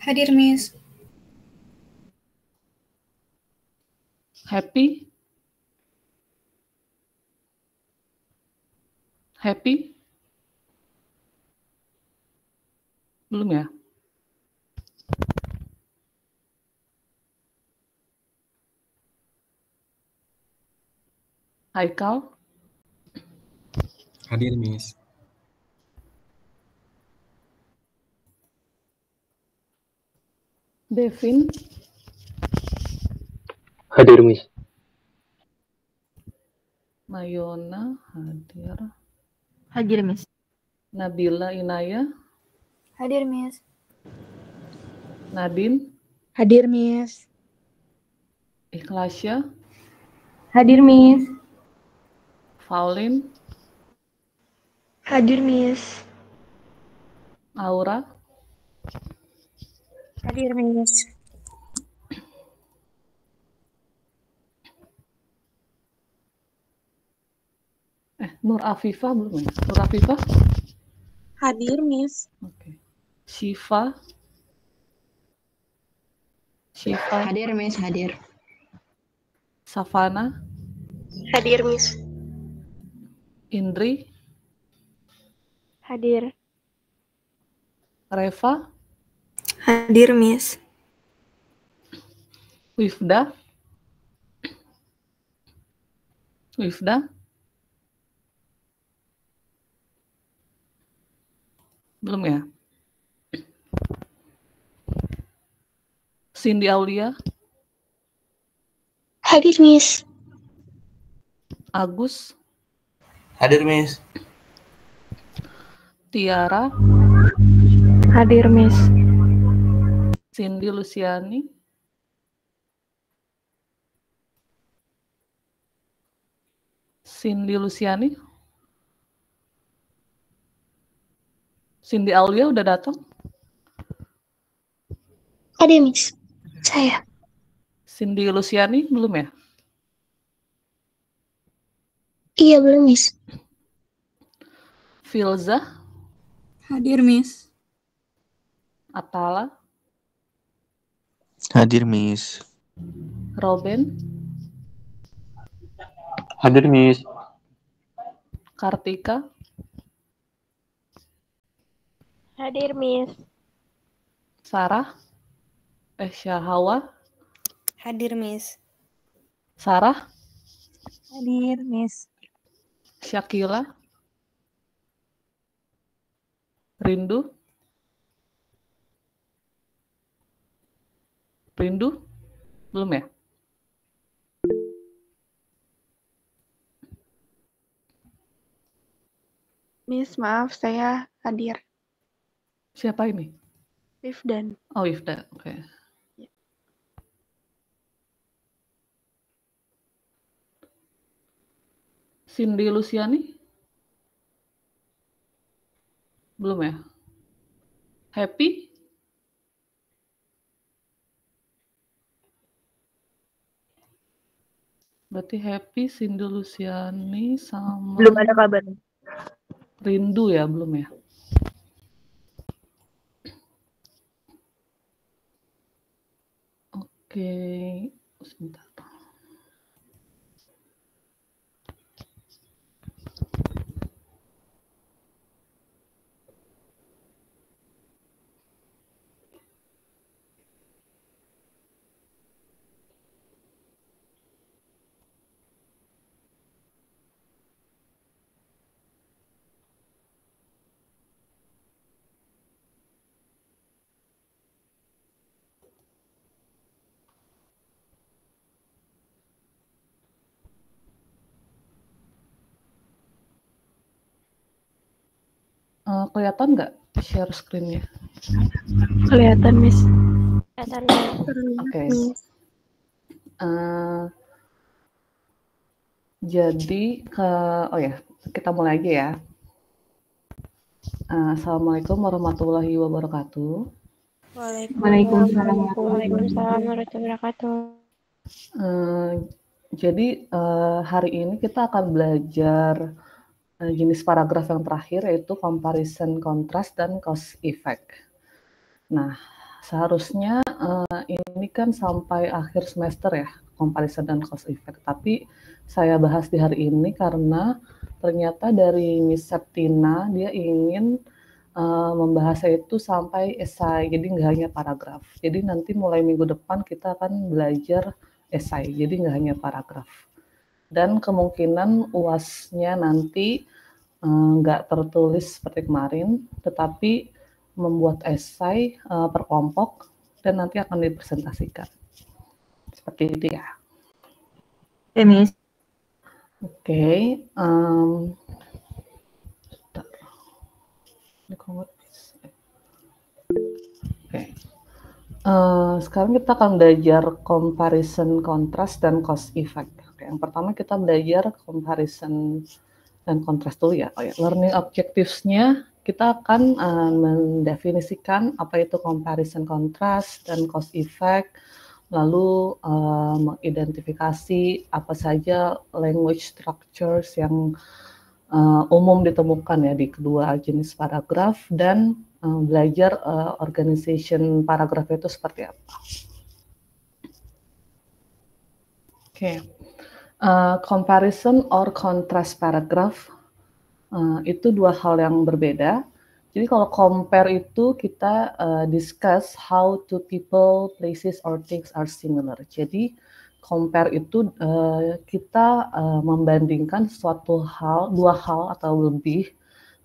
Hadir, Miss. Happy? Happy? Belum ya? Haikal? Hadir, Miss. Devin? Hadir, Miss. Mayona hadir. Hadir, Miss. Nabila Inaya? Hadir, Miss. Nadine? Hadir, Miss. Ikhlasya? Hadir, Miss. Faulin? Hadir, Miss. Aura? Hadir, Miss. Nur Afifah belum ya? Nur Afifah? Hadir, Miss. Oke. Syifa? Syifa? Hadir, Miss, hadir. Savana? Hadir, Miss. Indri? Hadir. Reva? Hadir, Miss. Wifda? Wifda? Belum ya? Cindy Aulia? Hadir, Miss. Agus? Hadir, Miss. Tiara? Hadir, Miss. Cindy Luciani? Cindy Luciani? Cindy Aulia udah datang? Hadir, Miss. Saya. Cindy Luciani belum ya? Iya, belum, Miss. Filza? Hadir, Miss. Atala? Hadir, Miss. Robin? Hadir, Miss. Kartika? Hadir, Miss. Sarah? Syahawa? Hadir, Miss. Sarah? Hadir, Miss. Syakila? Rindu? Rindu? Belum ya? Miss, maaf, saya hadir. Siapa ini? Rifdan. Oh, Ifda. Oke. Ya. Cindy Luciani? Belum ya? Happy? Berarti Happy, Cindy Luciani, sama... Belum ada kabar. Rindu ya, belum ya? Oke, sebentar. Kelihatan nggak share screen-nya? Kelihatan, Miss. Oke. Jadi oh ya, kita mulai aja ya. Assalamualaikum warahmatullahi wabarakatuh. Waalaikumsalam warahmatullahi wabarakatuh. Jadi hari ini kita akan belajar jenis paragraf yang terakhir, yaitu comparison, contrast, dan cause effect. Nah, seharusnya ini kan sampai akhir semester ya, comparison dan cause effect. Tapi saya bahas di hari ini karena ternyata dari Miss Septina dia ingin membahas itu sampai esai, jadi nggak hanya paragraf. Jadi nanti mulai minggu depan kita akan belajar esai, jadi nggak hanya paragraf. Dan kemungkinan UAS-nya nanti nggak tertulis seperti kemarin, tetapi membuat esai per kelompok dan nanti akan dipresentasikan. Seperti itu ya. Ya, Miss. Oke. Sekarang kita akan belajar comparison contrast dan cause effect. Oke, yang pertama kita belajar comparison dan contrast dulu ya. Learning objectives-nya kita akan mendefinisikan apa itu comparison contrast dan cause effect, lalu mengidentifikasi apa saja language structures yang umum ditemukan ya di kedua jenis paragraf, dan belajar organization paragraf itu seperti apa. Oke. Comparison or contrast paragraph itu dua hal yang berbeda. Jadi kalau compare itu kita discuss how two people, places, or things are similar. Jadi compare itu kita membandingkan suatu hal, dua hal atau lebih,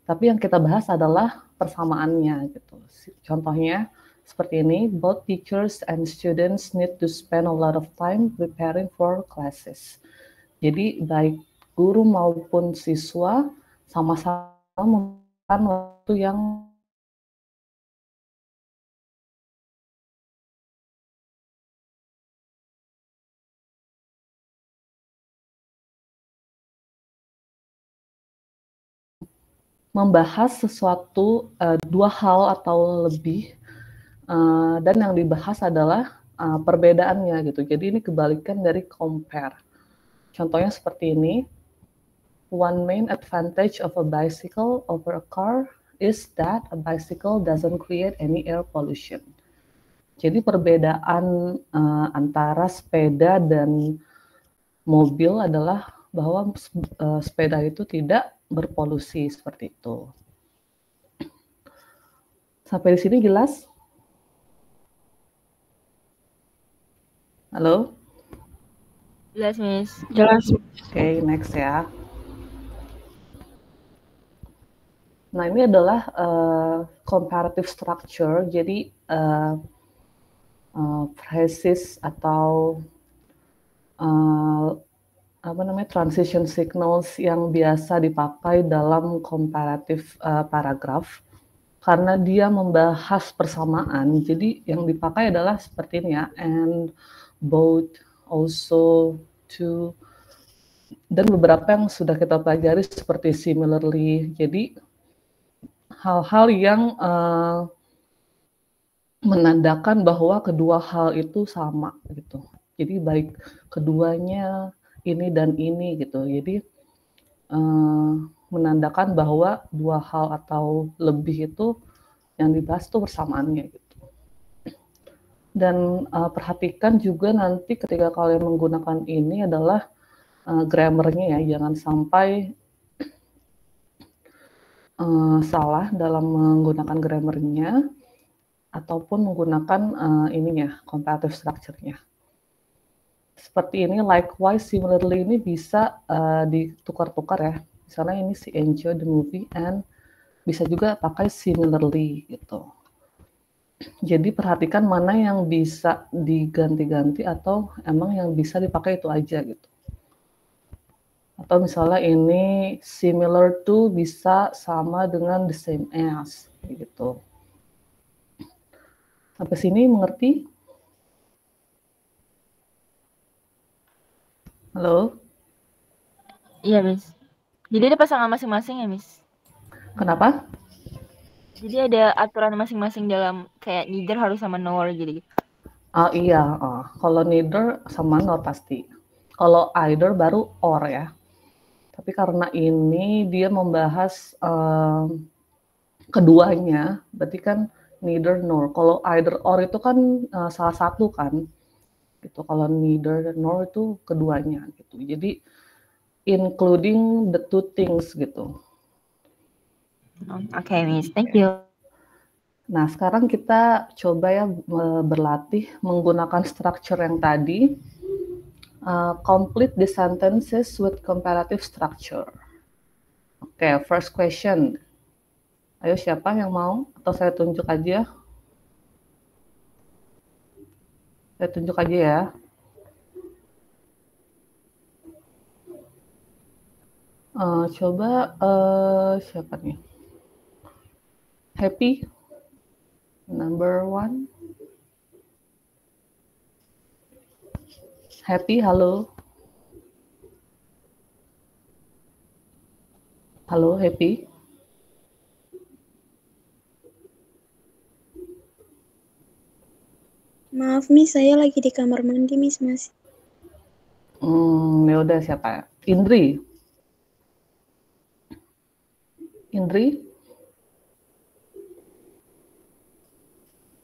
tapi yang kita bahas adalah persamaannya gitu. Contohnya seperti ini, both teachers and students need to spend a lot of time preparing for classes. Jadi baik guru maupun siswa sama-sama membutuhkan waktu yang membahas sesuatu dua hal atau lebih, dan yang dibahas adalah perbedaannya gitu. Jadi ini kebalikan dari compare. Contohnya seperti ini. One main advantage of a bicycle over a car is that a bicycle doesn't create any air pollution. Jadi perbedaan antara sepeda dan mobil adalah bahwa sepeda itu tidak berpolusi, seperti itu. Sampai di sini jelas? Halo? Jelas, Miss. Jelas. Oke, next ya. Nah, ini adalah comparative structure. Jadi phrases atau transition signals yang biasa dipakai dalam comparative paragraph. Karena dia membahas persamaan, jadi yang dipakai adalah seperti ini ya, and, both, also, to, dan beberapa yang sudah kita pelajari seperti similarly. Jadi hal-hal yang menandakan bahwa kedua hal itu sama gitu. Jadi baik keduanya ini dan ini gitu. Jadi menandakan bahwa dua hal atau lebih itu yang dibahas itu persamaannya gitu. Dan perhatikan juga nanti ketika kalian menggunakan ini adalah grammarnya ya, jangan sampai salah dalam menggunakan grammarnya ataupun menggunakan ininya, comparative structure-nya. Seperti ini, likewise, similarly ini bisa ditukar-tukar ya. Misalnya ini si enjoy the movie, and bisa juga pakai similarly gitu. Jadi perhatikan mana yang bisa diganti-ganti atau emang yang bisa dipakai itu aja gitu. Atau misalnya ini similar to bisa sama dengan the same as gitu. Sampai sini mengerti? Halo? Iya, Miss. Jadi ada pasangan masing-masing ya, Miss? Kenapa? Jadi ada aturan masing-masing dalam kayak neither harus sama nor gitu. Iya, kalau neither sama nor pasti. Kalau either baru or ya. Tapi karena ini dia membahas keduanya, berarti kan neither nor. Kalau either or itu kan salah satu kan, gitu. Kalau neither nor itu keduanya, gitu. Jadi including the two things, gitu. Oke, Miss. Thank you. Nah, sekarang kita coba ya berlatih menggunakan structure yang tadi. Complete the sentences with comparative structure. Oke, first question. Ayo, siapa yang mau? Atau saya tunjuk aja? Saya tunjuk aja ya. Coba siapa nih? Happy, number 1. Happy, halo. Halo, Happy. Maaf, Miss, saya lagi di kamar mandi, Miss, masih. Ya udah, siapa? Indri. Indri?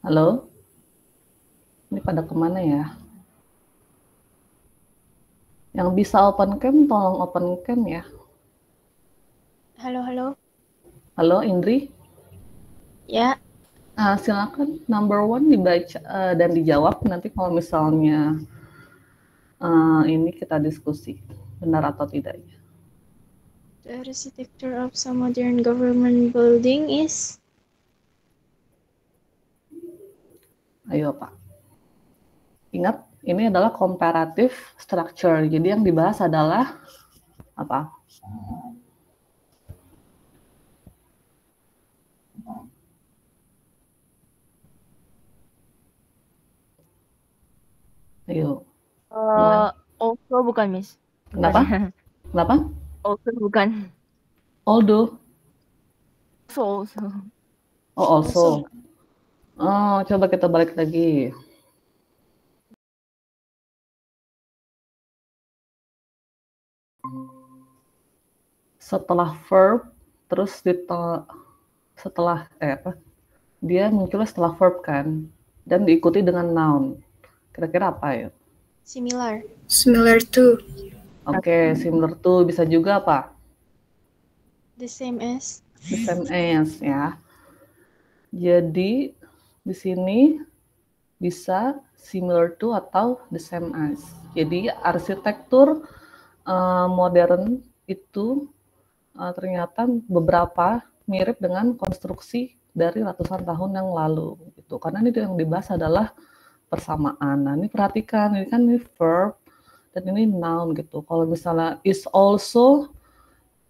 Halo? Ini pada kemana ya? Yang bisa open cam, tolong open cam ya. Halo, halo. Halo, Indri? Ya, Silakan number 1 dibaca dan dijawab. Nanti kalau misalnya ini kita diskusi, benar atau tidaknya. the architecture of some modern government building is Ayo, Pak. Ingat, ini adalah comparative structure. Jadi yang dibahas adalah apa? Ayo. Also bukan, Miss. Kenapa? Kenapa? Also bukan. Although. Also. Oh, also. Oh, coba kita balik lagi. Setelah verb, terus setelah dia munculnya setelah verb kan, dan diikuti dengan noun. Kira-kira apa ya? similar. Similar to. Oke, similar to bisa juga apa? The same as. The same as ya. Jadi di sini bisa similar to atau the same as. Jadi arsitektur modern itu ternyata beberapa mirip dengan konstruksi dari ratusan tahun yang lalu. Gitu. Karena ini yang dibahas adalah persamaan. Nah, ini perhatikan, ini kan ini verb dan ini noun gitu. Kalau misalnya is also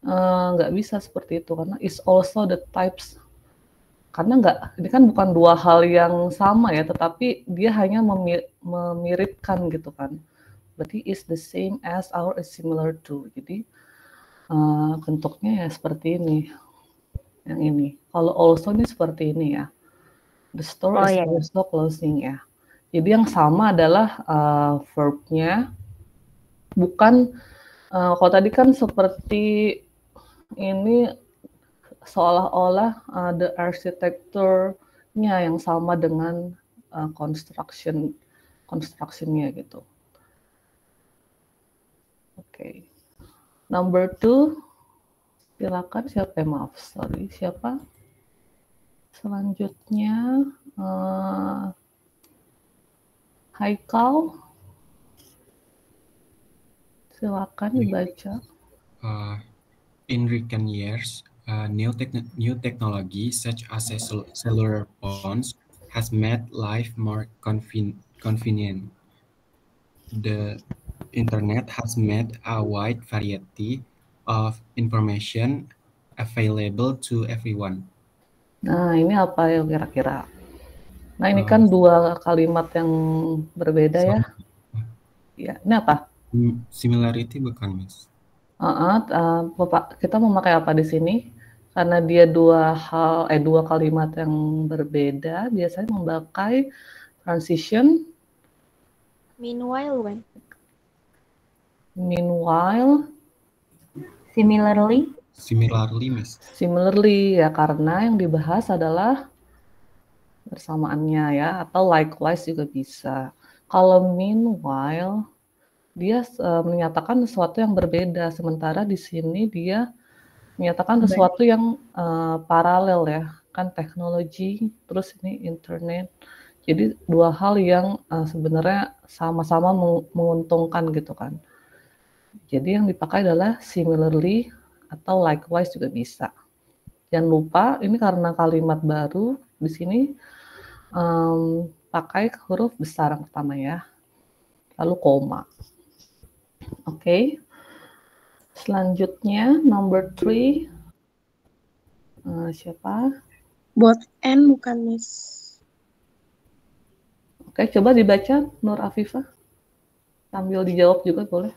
nggak bisa seperti itu karena is also the types. Karena ini kan bukan dua hal yang sama ya, tetapi dia hanya memiripkan gitu kan. Berarti is the same as or is similar to. Jadi bentuknya ya seperti ini. Yang ini. Kalau also ini seperti ini ya. The store is also closing ya. Jadi yang sama adalah verb-nya, bukan kalau tadi kan seperti ini seolah-olah the architecture-nya yang sama dengan construction-nya gitu. Oke. Number 2, silakan siapa? Maaf, sorry, siapa? Selanjutnya Haikal, silakan dibaca. In recent years, new technology such as cellular phones has made life more convenient. The internet has made a wide variety of information available to everyone. Nah, ini apa ya kira-kira? Nah, ini kan dua kalimat yang berbeda ya. Ya, ini apa? Similarity bukan, Miss? Kita memakai apa di sini? Karena dia dua kalimat yang berbeda, biasanya memakai transition. Meanwhile, when? Meanwhile. Similarly, Miss. Similarly ya, karena yang dibahas adalah persamaannya ya, atau likewise juga bisa. Kalau meanwhile, dia menyatakan sesuatu yang berbeda, sementara di sini dia menyatakan sesuatu yang paralel ya, kan teknologi, terus ini internet. Jadi dua hal yang sebenarnya sama-sama menguntungkan gitu kan. Jadi yang dipakai adalah similarly atau likewise juga bisa. Jangan lupa ini karena kalimat baru di sini pakai huruf besar yang pertama ya, lalu koma. Oke. Selanjutnya number 3 siapa? Both and bukan Miss. Oke, coba dibaca Nur Afifah. Sambil dijawab juga boleh.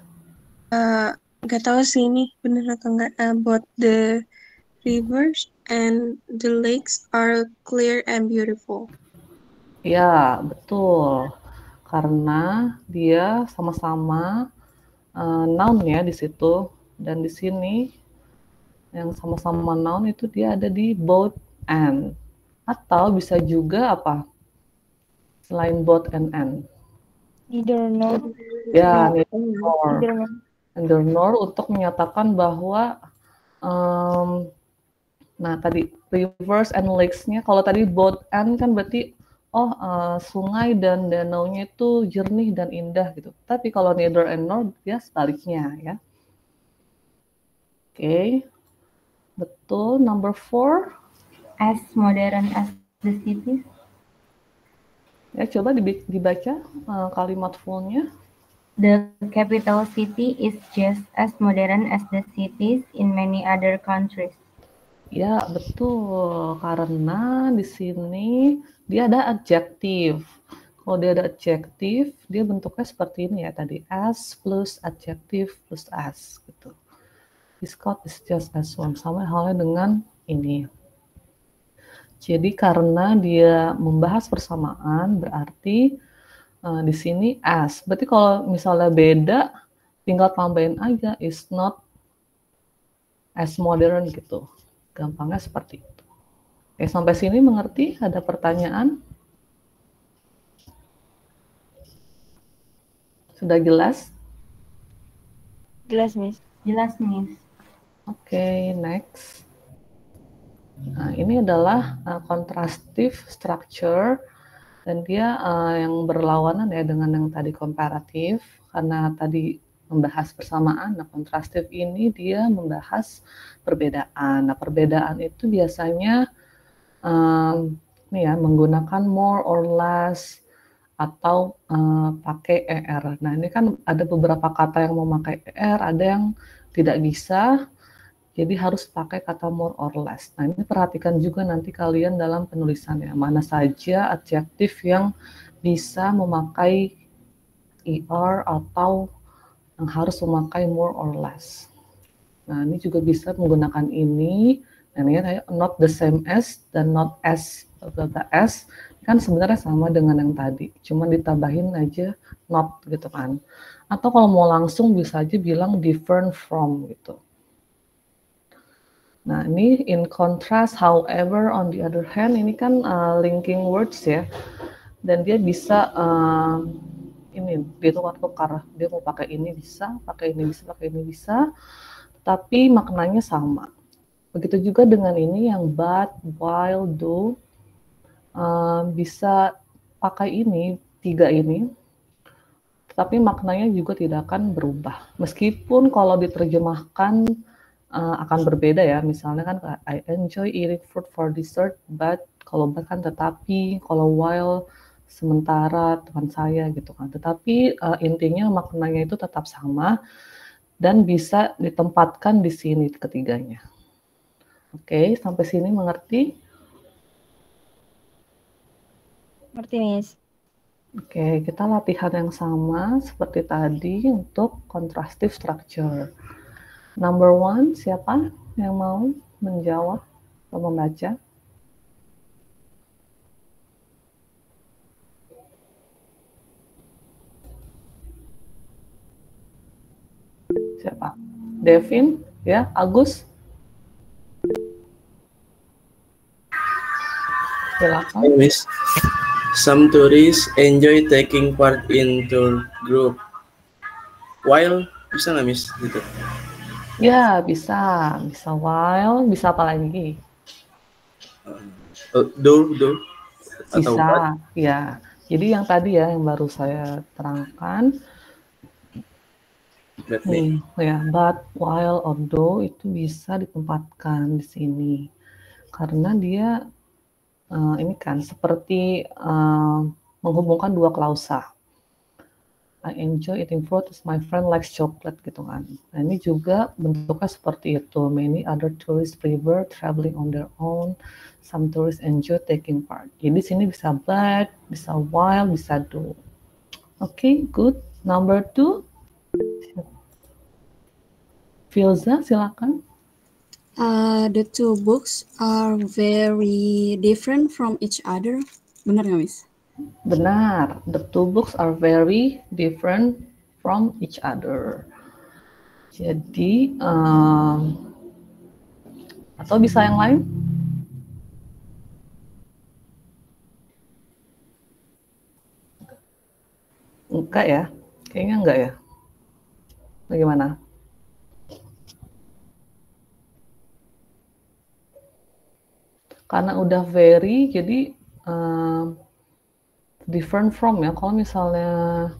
Gak tahu sih ini bener atau enggak. Both the rivers and the lakes are clear and beautiful. Ya, betul. Karena dia sama-sama noun ya di situ, dan di sini yang sama-sama noun itu dia ada di both and, atau bisa juga apa selain both and Neither nor. ya, neither nor untuk menyatakan bahwa nah tadi rivers and lakes-nya, kalau tadi both and kan berarti sungai dan danaunya itu jernih dan indah gitu. Tapi kalau neither and nor dia sebaliknya ya. Oke. Betul. Number 4. As modern as the cities. Ya, coba dibaca kalimat fullnya. The capital city is just as modern as the cities in many other countries. Ya, betul. Karena di sini dia ada adjektif. Kalau dia ada adjektif, dia bentuknya seperti ini ya tadi. As plus adjektif plus as gitu. Scott is just as one. Sama halnya dengan ini. Jadi karena dia membahas persamaan, berarti di sini as. Berarti kalau misalnya beda, tinggal tambahin aja is not as modern gitu. Gampangnya seperti itu. Oke, sampai sini mengerti? Ada pertanyaan? Sudah jelas? Jelas, Miss. Jelas, Miss. Oke, next. Nah, ini adalah contrastive structure, dan dia yang berlawanan ya dengan yang tadi komparatif, karena tadi membahas persamaan. Nah, contrastive ini dia membahas perbedaan. Nah, perbedaan itu biasanya ini ya menggunakan more or less atau pakai er. Nah, ini kan ada beberapa kata yang memakai er, ada yang tidak bisa. Jadi harus pakai kata more or less. Nah, ini perhatikan juga nanti kalian dalam penulisannya. Mana saja adjektif yang bisa memakai er atau yang harus memakai more or less. Nah, ini juga bisa menggunakan ini. Nah, ini not the same as dan not as. As kan sebenarnya sama dengan yang tadi. Cuma ditambahin aja not gitu kan. Atau kalau mau langsung bisa aja bilang different from gitu. Nah, ini in contrast, however, on the other hand, ini kan linking words ya. Dan dia bisa ini ditukar-tukar. Dia mau pakai ini bisa, pakai ini bisa, pakai ini bisa. Tapi maknanya sama. Begitu juga dengan ini yang but, while, do. Bisa pakai ini, 3 ini. Tapi maknanya juga tidak akan berubah. Meskipun kalau diterjemahkan akan berbeda ya, misalnya kan I enjoy eating fruit for dessert, but kalau but kan tetapi, kalau while sementara teman saya gitu kan. Tetapi intinya maknanya itu tetap sama dan bisa ditempatkan di sini ketiganya. Oke, sampai sini mengerti? Ngerti, Miss. Oke, kita latihan yang sama seperti tadi untuk contrastive structure. Number 1, siapa yang mau menjawab atau membaca? Siapa? Devin? Ya, Agus? Silakan. silakan. Miss. Some tourists enjoy taking part in tour group. While bisa nggak Miss gitu? Ya, bisa while, bisa apa lagi? Do atau Bisa, what? ya. Jadi yang tadi ya, yang baru saya terangkan, nih, ya, but, while, or though itu bisa ditempatkan di sini. Karena dia, ini kan seperti menghubungkan dua klausa. I enjoy eating fruit as my friend likes chocolate gitu kan. Nah, ini juga bentuknya seperti itu. Many other tourists prefer traveling on their own. Some tourists enjoy taking part. Jadi sini bisa but, bisa while, bisa do. Okay, good. Number 2. Filza, silakan. The two books are very different from each other. Benar nggak, Miss? Benar. The two books are very different from each other. Jadi, atau bisa yang lain? Enggak ya? Kayaknya enggak ya? Bagaimana? Karena udah very, jadi different from ya. Kalau misalnya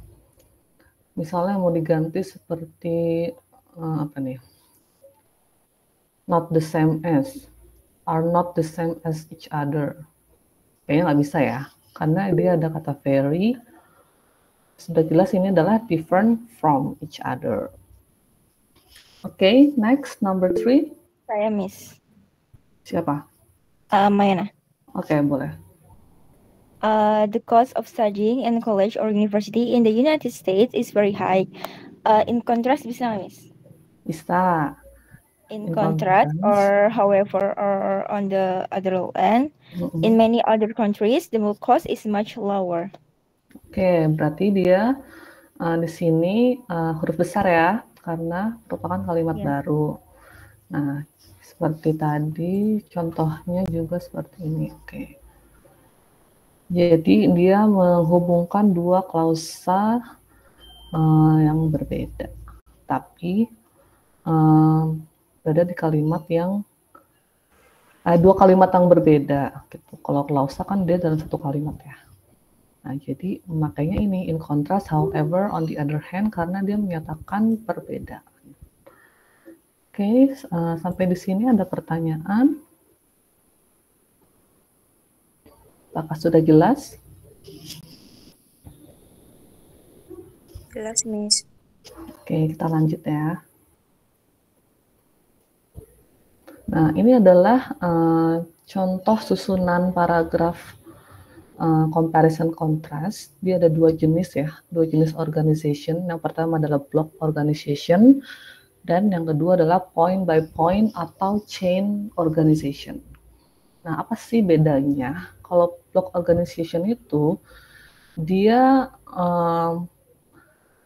mau diganti seperti apa nih? Not the same as, are not the same as each other. Kayaknya nggak bisa ya, karena dia ada kata very. Sudah jelas ini adalah different from each other. Okay, next, number 3. Saya Miss. Siapa? Mayana. Oke, boleh. The cost of studying in college or university in the United States is very high. In contrast, bisa nggak, Miss? Bisa. In contrast, or however, or on the other end, in many other countries, the milk cost is much lower. Oke, berarti dia di sini huruf besar ya, karena merupakan kalimat baru. Nah, seperti tadi, contohnya juga seperti ini. Oke. Jadi dia menghubungkan dua klausa yang berbeda, tapi berada di kalimat yang dua kalimat yang berbeda. Gitu. Kalau klausa kan dia dalam satu kalimat ya. Nah, jadi makanya ini in contrast, however, on the other hand, karena dia menyatakan perbedaan. Oke, sampai di sini ada pertanyaan. Apakah sudah jelas? Jelas, Miss. Oke, kita lanjut ya. Nah, ini adalah contoh susunan paragraf comparison contrast. Dia ada dua jenis ya, dua jenis organization. Yang pertama adalah block organization, dan yang kedua adalah point by point atau chain organization. Nah, apa sih bedanya? Kalau block organization itu, dia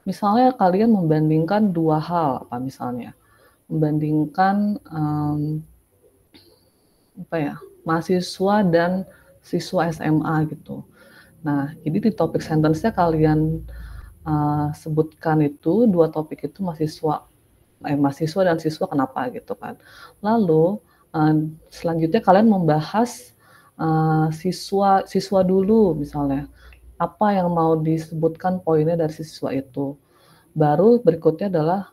misalnya kalian membandingkan dua hal, apa misalnya? Membandingkan mahasiswa dan siswa SMA gitu. Nah, jadi di topik sentence-nya kalian sebutkan itu, dua topik itu mahasiswa dan siswa kenapa gitu kan. Lalu selanjutnya kalian membahas siswa dulu misalnya. Apa yang mau disebutkan poinnya dari siswa itu. Baru berikutnya adalah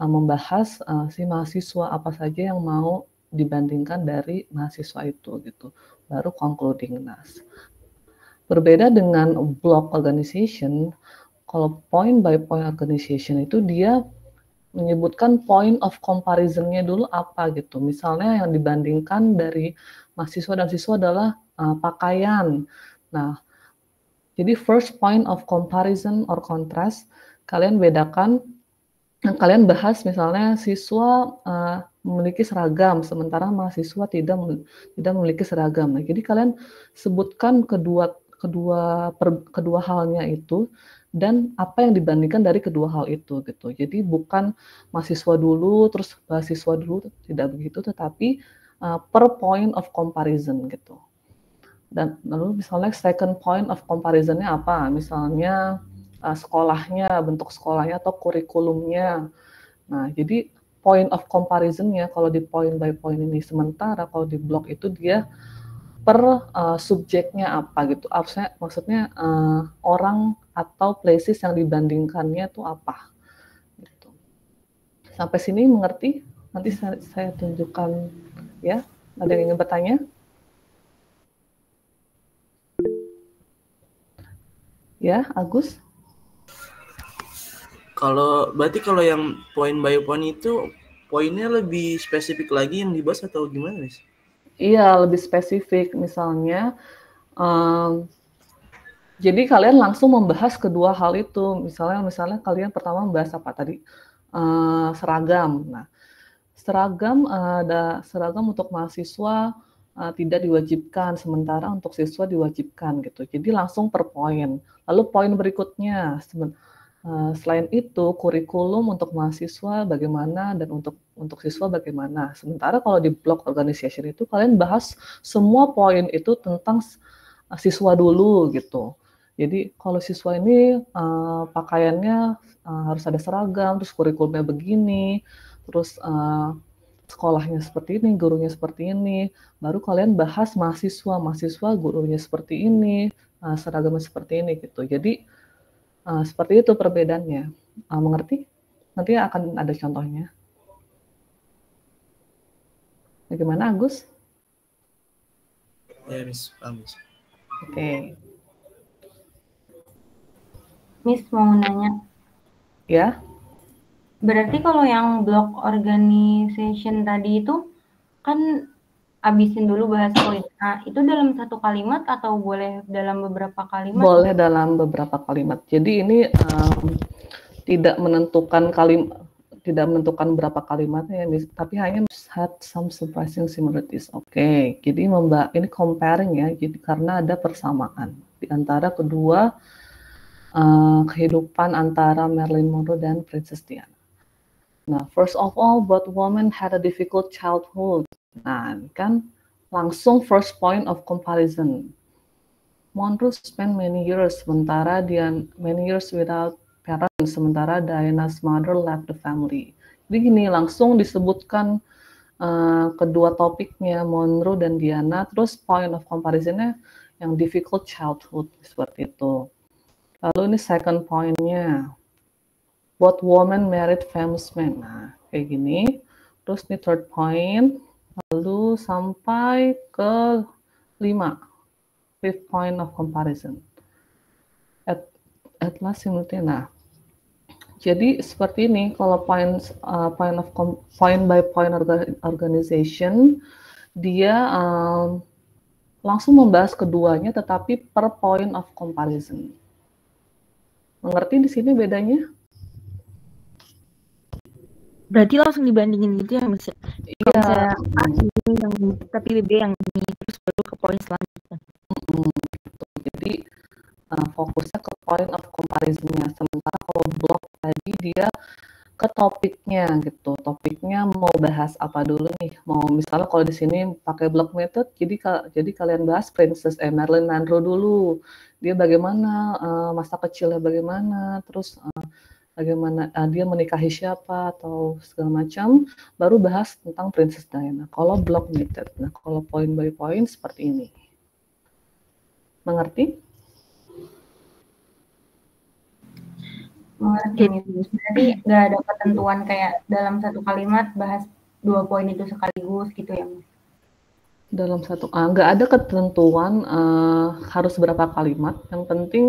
membahas si mahasiswa apa saja yang mau dibandingkan dari mahasiswa itu gitu. Baru concluding. Berbeda dengan block organization, kalau point by point organization itu dia menyebutkan point of comparison-nya dulu apa gitu. Misalnya yang dibandingkan dari mahasiswa dan siswa adalah pakaian. Nah, jadi first point of comparison or contrast, kalian bedakan, kalian bahas misalnya siswa memiliki seragam, sementara mahasiswa tidak memiliki seragam. Nah, jadi kalian sebutkan kedua halnya itu, dan apa yang dibandingkan dari kedua hal itu gitu. Jadi bukan mahasiswa dulu terus mahasiswa dulu, tidak begitu, tetapi per point of comparison gitu. Dan lalu misalnya second point of comparison-nya apa? Misalnya sekolahnya, bentuk sekolahnya atau kurikulumnya. Nah, jadi point of comparison-nya kalau di point by point ini, sementara kalau di blog itu dia per subjeknya apa gitu. Maksudnya orang atau places yang dibandingkannya itu apa. Gitu. Sampai sini mengerti? Nanti saya tunjukkan ya. Ada yang ingin bertanya? Ya, Agus? Berarti kalau yang point by point itu poinnya lebih spesifik lagi yang dibahas atau gimana, Miss? Iya, lebih spesifik. Misalnya, jadi kalian langsung membahas kedua hal itu. Misalnya kalian pertama membahas apa tadi? Seragam. Nah, seragam untuk mahasiswa tidak diwajibkan, sementara untuk siswa diwajibkan gitu. Jadi langsung per poin. Lalu poin berikutnya, selain itu kurikulum untuk mahasiswa bagaimana dan untuk siswa bagaimana. Sementara kalau di blog organization itu kalian bahas semua poin itu tentang siswa dulu gitu. Jadi kalau siswa ini pakaiannya harus ada seragam, terus kurikulumnya begini, terus sekolahnya seperti ini, gurunya seperti ini, baru kalian bahas mahasiswa gurunya seperti ini, seragamnya seperti ini gitu. Jadi seperti itu perbedaannya. Mengerti? Nanti akan ada contohnya. Bagaimana, Agus? Ya, Miss. Paham, Miss. Oke. Miss mau nanya. Ya. Berarti kalau yang blog organization tadi itu kan abisin dulu bahas poin. Nah, itu dalam satu kalimat atau boleh dalam beberapa kalimat? Boleh dalam beberapa kalimat. Jadi ini tidak menentukan berapa kalimatnya, tapi hanya had some surprising similarities. Oke, jadi ini comparing ya, jadi karena ada persamaan di antara kedua kehidupan antara Marilyn Monroe dan Princess Diana. Nah, first of all, both women had a difficult childhood. Nah, kan langsung first point of comparison. Monroe spent many years without parents, sementara Diana's mother left the family. Jadi gini, langsung disebutkan kedua topiknya, Monroe dan Diana, terus point of comparison-nya yang difficult childhood, seperti itu. Lalu ini second point-nya, both women married famous men. Nah, kayak gini. Terus ini third point, lalu sampai ke 5. Fifth point of comparison. At last simultaneous. Nah, jadi seperti ini kalau point by point organization, dia langsung membahas keduanya tetapi per point of comparison. Mengerti di sini bedanya? Berarti langsung dibandingin gitu ya, Mas? Iya. A ini yang tapi B yang ini, terus baru ke poin selanjutnya. Jadi fokusnya ke point of comparison-nya. Sementara kalau blog tadi dia ke topiknya gitu. Topiknya mau bahas apa dulu nih? Mau misalnya kalau di sini pakai blog method, jadi kalian bahas Marilyn Monroe dulu. Dia bagaimana, masa kecilnya bagaimana, terus bagaimana dia menikahi siapa atau segala macam, baru bahas tentang Princess Diana. Kalau blog method, nah kalau point by point seperti ini. Mengerti? Mengerti. Berarti nggak ada ketentuan kayak dalam satu kalimat bahas 2 poin itu sekaligus gitu ya, Mas? Dalam satu, nggak ada ketentuan harus berapa kalimat. Yang penting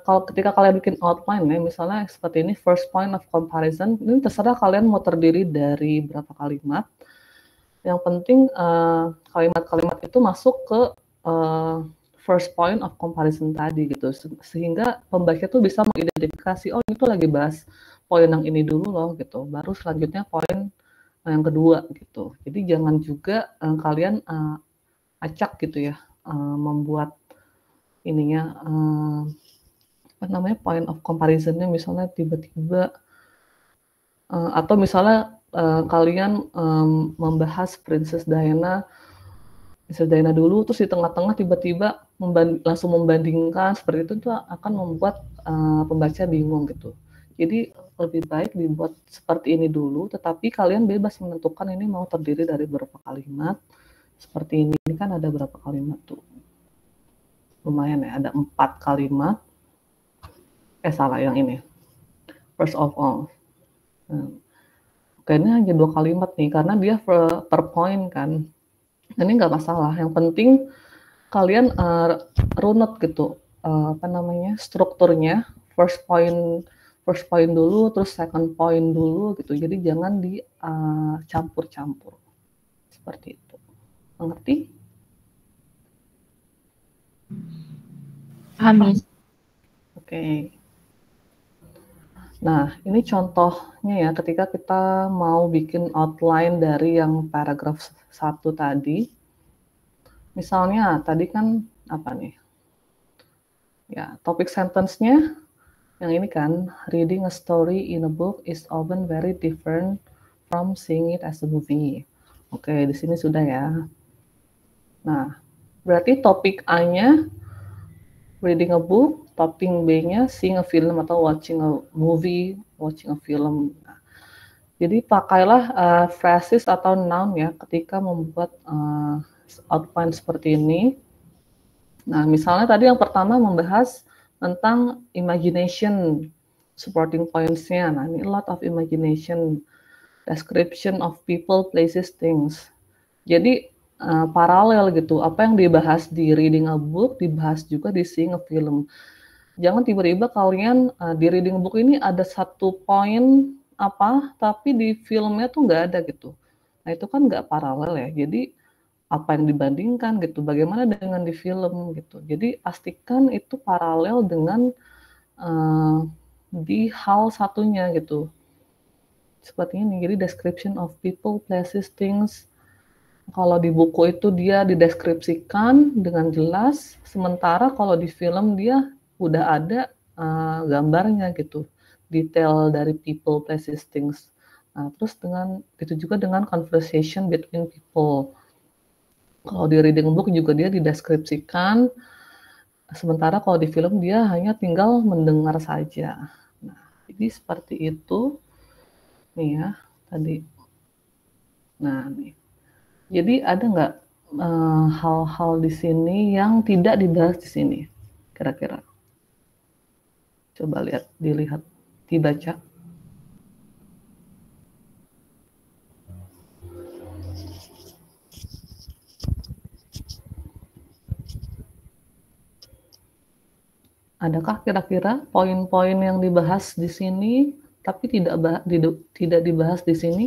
kalau ketika kalian bikin outline ya, misalnya seperti ini first point of comparison, ini terserah kalian mau terdiri dari berapa kalimat. Yang penting kalimat-kalimat itu masuk ke first point of comparison tadi gitu, sehingga pembaca tuh bisa mengidentifikasi, oh itu lagi bahas poin yang ini dulu loh gitu, baru selanjutnya poin yang kedua gitu. Jadi jangan juga kalian acak gitu ya, membuat ininya apa namanya point of comparison-nya misalnya tiba-tiba atau misalnya kalian membahas Princess Diana Mrs. Daina dulu, terus di tengah-tengah tiba-tiba langsung membandingkan seperti itu akan membuat pembaca bingung gitu. Jadi lebih baik dibuat seperti ini dulu, tetapi kalian bebas menentukan ini mau terdiri dari berapa kalimat. Seperti ini kan ada berapa kalimat tuh? Lumayan ya, ada 4 kalimat. Salah yang ini. First of all. Oke, ini hanya 2 kalimat nih, karena dia per point kan. Ini nggak masalah. Yang penting kalian runut gitu, strukturnya. First point dulu, terus second point dulu gitu. Jadi jangan dicampur-campur. Seperti itu. Mengerti? Amin. Oke. Nah, ini contohnya ya ketika kita mau bikin outline dari yang paragraf 1 tadi. Misalnya tadi kan apa nih? Ya, topik sentence-nya yang ini kan, reading a story in a book is often very different from seeing it as a movie. Oke, di sini sudah ya. Nah, berarti topik A-nya reading a book, topik B-nya seeing a film atau watching a movie, watching a film. Nah, jadi pakailah phrases atau noun ya ketika membuat outline seperti ini. Nah, misalnya tadi yang pertama membahas tentang imagination, supporting points-nya. Nah, ini a lot of imagination, description of people, places, things. Jadi paralel gitu, apa yang dibahas di reading a book dibahas juga di seeing a film. Jangan tiba-tiba kalian di reading a book ini ada satu poin apa, tapi di filmnya tuh nggak ada gitu. Nah itu kan nggak paralel ya. Jadi apa yang dibandingkan gitu, bagaimana dengan di film gitu. Jadi pastikan itu paralel dengan di hal satunya gitu. Seperti ini, jadi description of people, places, things. Kalau di buku itu dia dideskripsikan dengan jelas, sementara kalau di film dia udah ada gambarnya gitu, detail dari people, places, things. Nah, terus itu juga dengan conversation between people. Kalau di reading book juga dia dideskripsikan, sementara kalau di film dia hanya tinggal mendengar saja. Nah, jadi seperti itu nih ya tadi. Nah, nih. Jadi ada nggak hal-hal di sini yang tidak dibahas di sini, kira-kira? Coba dilihat, dibaca. Adakah kira-kira poin-poin yang dibahas di sini tapi tidak dibahas di sini?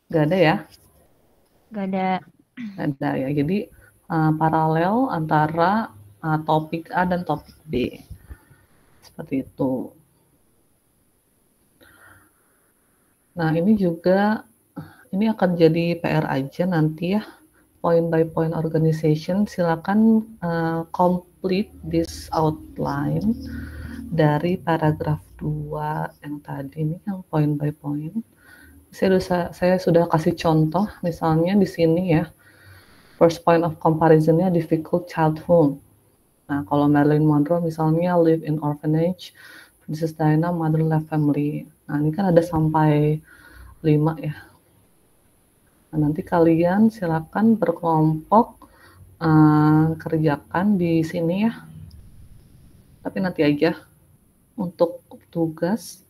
Nggak ada ya? Nggak ada. Nggak ada ya. Jadi paralel antara topik A dan topik B. Seperti itu. Nah, ini juga ini akan jadi PR aja nanti ya. Point by point organization, silakan complete this outline dari paragraf 2 yang tadi ini yang point by point. Saya sudah kasih contoh, misalnya di sini ya, first point of comparison-nya difficult childhood. Nah, kalau Marilyn Monroe misalnya live in orphanage, Princess Diana mother left family. Nah, ini kan ada sampai 5 ya. Nah, nanti kalian silakan berkelompok kerjakan di sini ya. Tapi nanti aja untuk tugas.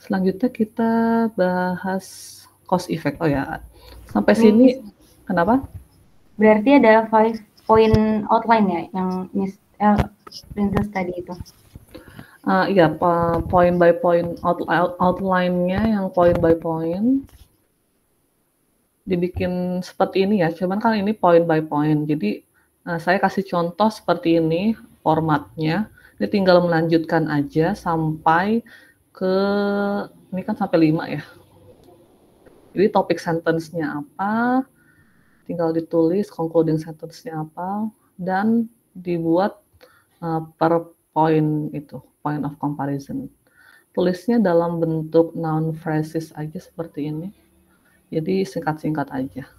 Selanjutnya kita bahas cause effect. Oh ya, sampai sini kenapa? Berarti ada 5 point outline ya yang Miss Princess tadi itu. Iya, point by point outline-nya yang point by point dibikin seperti ini ya. Cuman kan ini point by point. Jadi saya kasih contoh seperti ini formatnya. Ini tinggal melanjutkan aja sampai ini kan sampai 5 ya. Jadi topik sentence-nya apa, tinggal ditulis concluding sentence-nya apa, dan dibuat per point itu, point of comparison. Tulisnya dalam bentuk noun phrases aja seperti ini. Jadi singkat-singkat aja.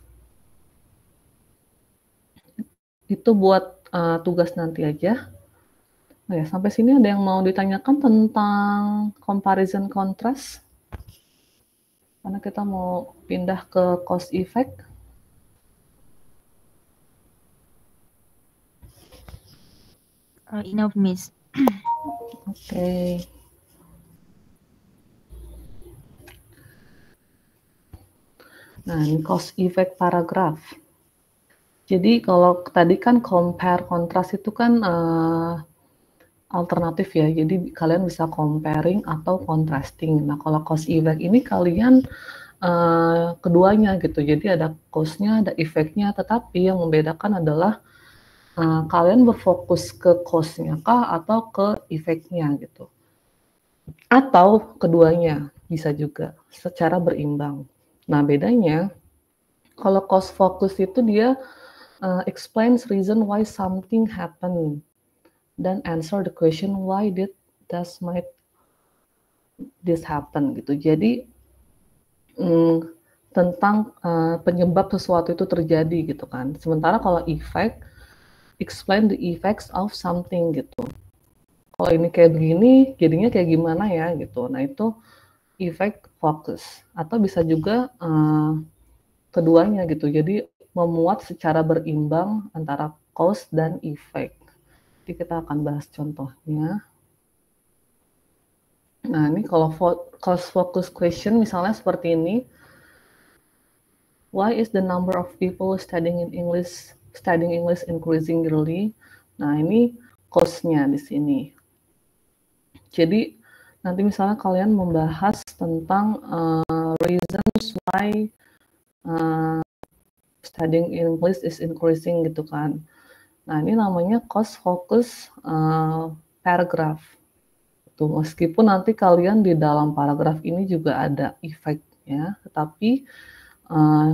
Itu buat tugas nanti aja. Nah, ya, sampai sini ada yang mau ditanyakan tentang comparison contrast? Karena kita mau pindah ke cause effect. Enough, Miss. Oke. Nah, ini cause effect paragraph. Jadi kalau tadi kan compare, contrast itu kan alternatif ya. Jadi kalian bisa comparing atau contrasting. Nah, kalau cause effect ini kalian keduanya gitu. Jadi ada cause-nya, ada effect-nya, tetapi yang membedakan adalah kalian berfokus ke cause-nya kah atau ke effect-nya gitu. Atau keduanya bisa juga secara berimbang. Nah, bedanya kalau cause focus itu dia explains reason why something happen dan answer the question why might this happen gitu. Jadi tentang penyebab sesuatu itu terjadi gitu kan. Sementara kalau effect explain the effects of something gitu. Kalau ini kayak begini, jadinya kayak gimana ya gitu. Nah itu effect focus. Atau bisa juga keduanya gitu. Jadi memuat secara berimbang antara cause dan effect. Jadi kita akan bahas contohnya. Nah ini kalau cause focus question misalnya seperti ini. Why is the number of people studying English increasing yearly? Nah, ini cause-nya di sini. Jadi, nanti misalnya kalian membahas tentang reasons why studying English is increasing gitu kan. Nah, ini namanya cause focus paragraph. Tuh, meskipun nanti kalian di dalam paragraf ini juga ada efeknya, tetapi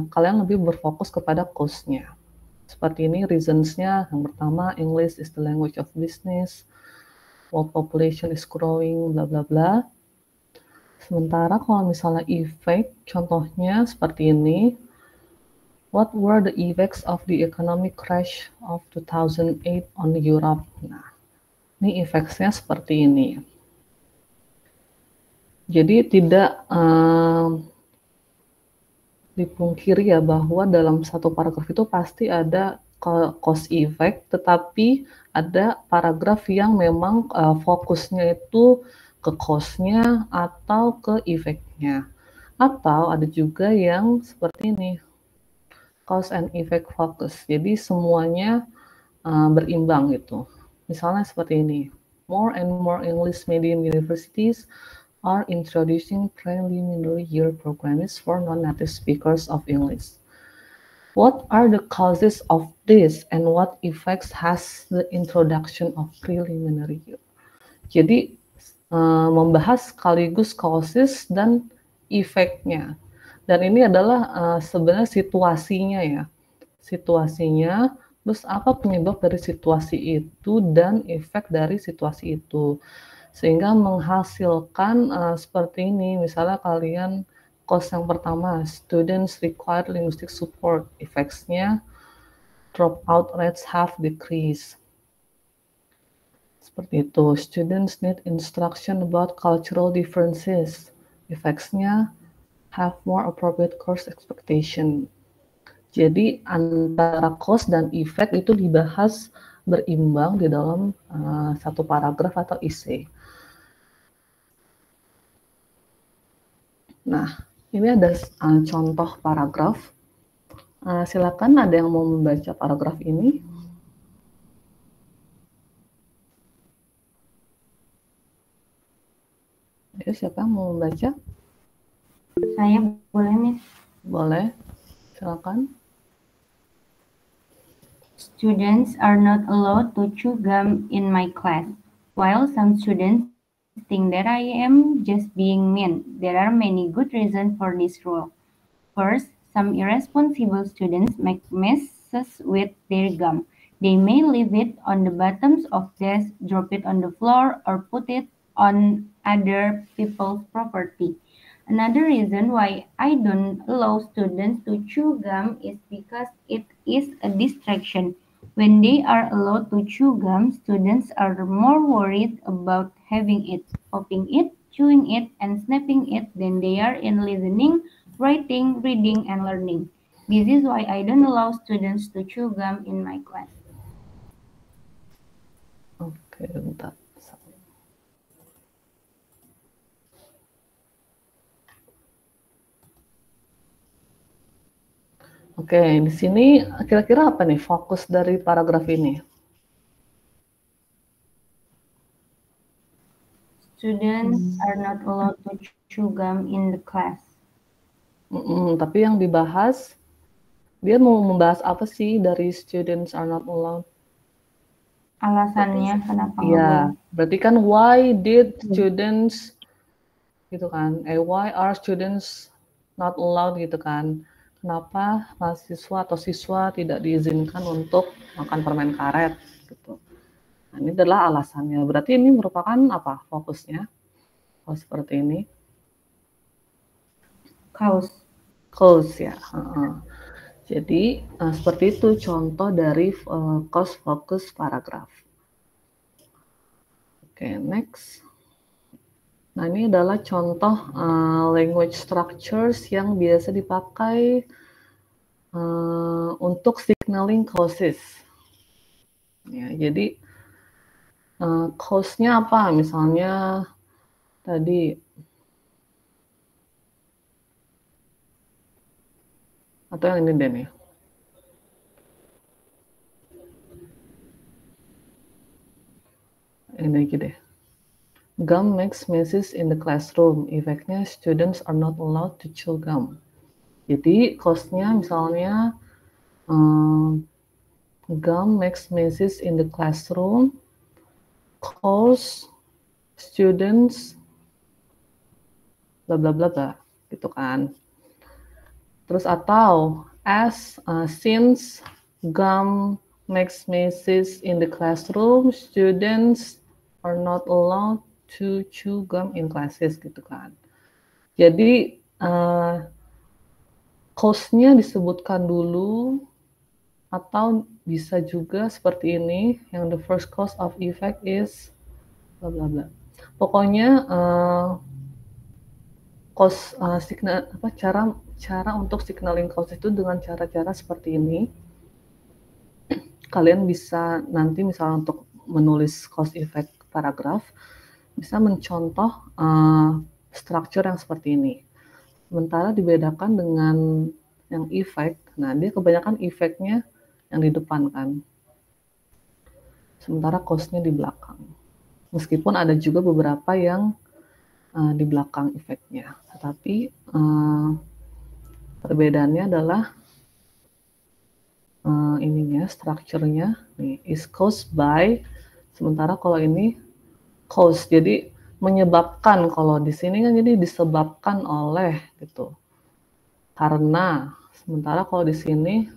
kalian lebih berfokus kepada cause-nya. Seperti ini reasons-nya, yang pertama, English is the language of business, world population is growing, bla bla bla. Sementara kalau misalnya effect, contohnya seperti ini, what were the effects of the economic crash of 2008 on Europe? Nah, ini effects-nya seperti ini. Jadi tidak dipungkiri ya bahwa dalam satu paragraf itu pasti ada cause effect, tetapi ada paragraf yang memang fokusnya itu ke cause-nya atau ke effect-nya. Atau ada juga yang seperti ini, cause and effect focus. Jadi semuanya berimbang gitu. Misalnya seperti ini, more and more English medium universities are introducing preliminary year programs for non-native speakers of English. What are the causes of this and what effects has the introduction of preliminary year? Jadi membahas sekaligus causes dan efeknya. Dan ini adalah sebenarnya situasinya ya. Situasinya, terus apa penyebab dari situasi itu dan efek dari situasi itu. Sehingga menghasilkan seperti ini, misalnya kalian cause yang pertama, students require linguistic support, effects-nya dropout rates have decreased. Seperti itu, students need instruction about cultural differences, effects-nya have more appropriate course expectation. Jadi antara cause dan effect itu dibahas berimbang di dalam satu paragraf atau essay. Nah, ini ada contoh paragraf. Silakan ada yang mau membaca paragraf ini. Ayo, siapa yang mau membaca? Saya boleh, Miss. Boleh, silakan. Students are not allowed to chew gum in my class. While some students think that I am just being mean, there are many good reasons for this rule. First, some irresponsible students make messes with their gum. They may leave it on the bottoms of desks, drop it on the floor, or put it on other people's property. Another reason why I don't allow students to chew gum is because it is a distraction. When they are allowed to chew gum, students are more worried about having it, popping it, chewing it, and snapping it than they are in listening, writing, reading, and learning. This is why I don't allow students to chew gum in my class. Oke, bentar. Oke, di sini kira-kira apa nih fokus dari paragraf ini? Students are not allowed to chew gum in the class. Tapi yang dibahas, dia mau membahas apa sih dari students are not allowed? Alasannya kenapa nggak Iya, boleh? berarti kan why did students gitu kan? Why are students not allowed gitu kan? Kenapa mahasiswa atau siswa tidak diizinkan untuk makan permen karet gitu? Nah, ini adalah alasannya. Berarti ini merupakan apa fokusnya? Kalau seperti ini? Cause ya. Jadi seperti itu contoh dari cause focus paragraf. Oke, next. Nah, ini adalah contoh language structures yang biasa dipakai untuk signaling causes. Ya, jadi cause-nya apa? Misalnya tadi atau yang ini deh nih. Ini lagi deh. Gum makes messes in the classroom. Efeknya students are not allowed to chew gum. Jadi cause-nya misalnya gum makes messes in the classroom. Cause students bla bla bla bla gitu kan. Terus atau since gum makes messes in the classroom, students are not allowed to chew gum in classes gitu kan. Jadi cause-nya disebutkan dulu atau bisa juga seperti ini yang the first cause of effect is bla bla bla. Pokoknya cause cara untuk signaling cause itu dengan cara-cara seperti ini. Kalian bisa nanti misalnya untuk menulis cause effect paragraf bisa mencontoh structure yang seperti ini. Sementara dibedakan dengan yang effect, nah dia kebanyakan efeknya yang di depan kan. Sementara cause-nya di belakang. Meskipun ada juga beberapa yang di belakang efeknya. Tetapi perbedaannya adalah ininya, structure-nya nih, is caused by, sementara kalau ini cause, jadi menyebabkan. Kalau di sini kan jadi disebabkan oleh gitu. Karena, sementara kalau di sini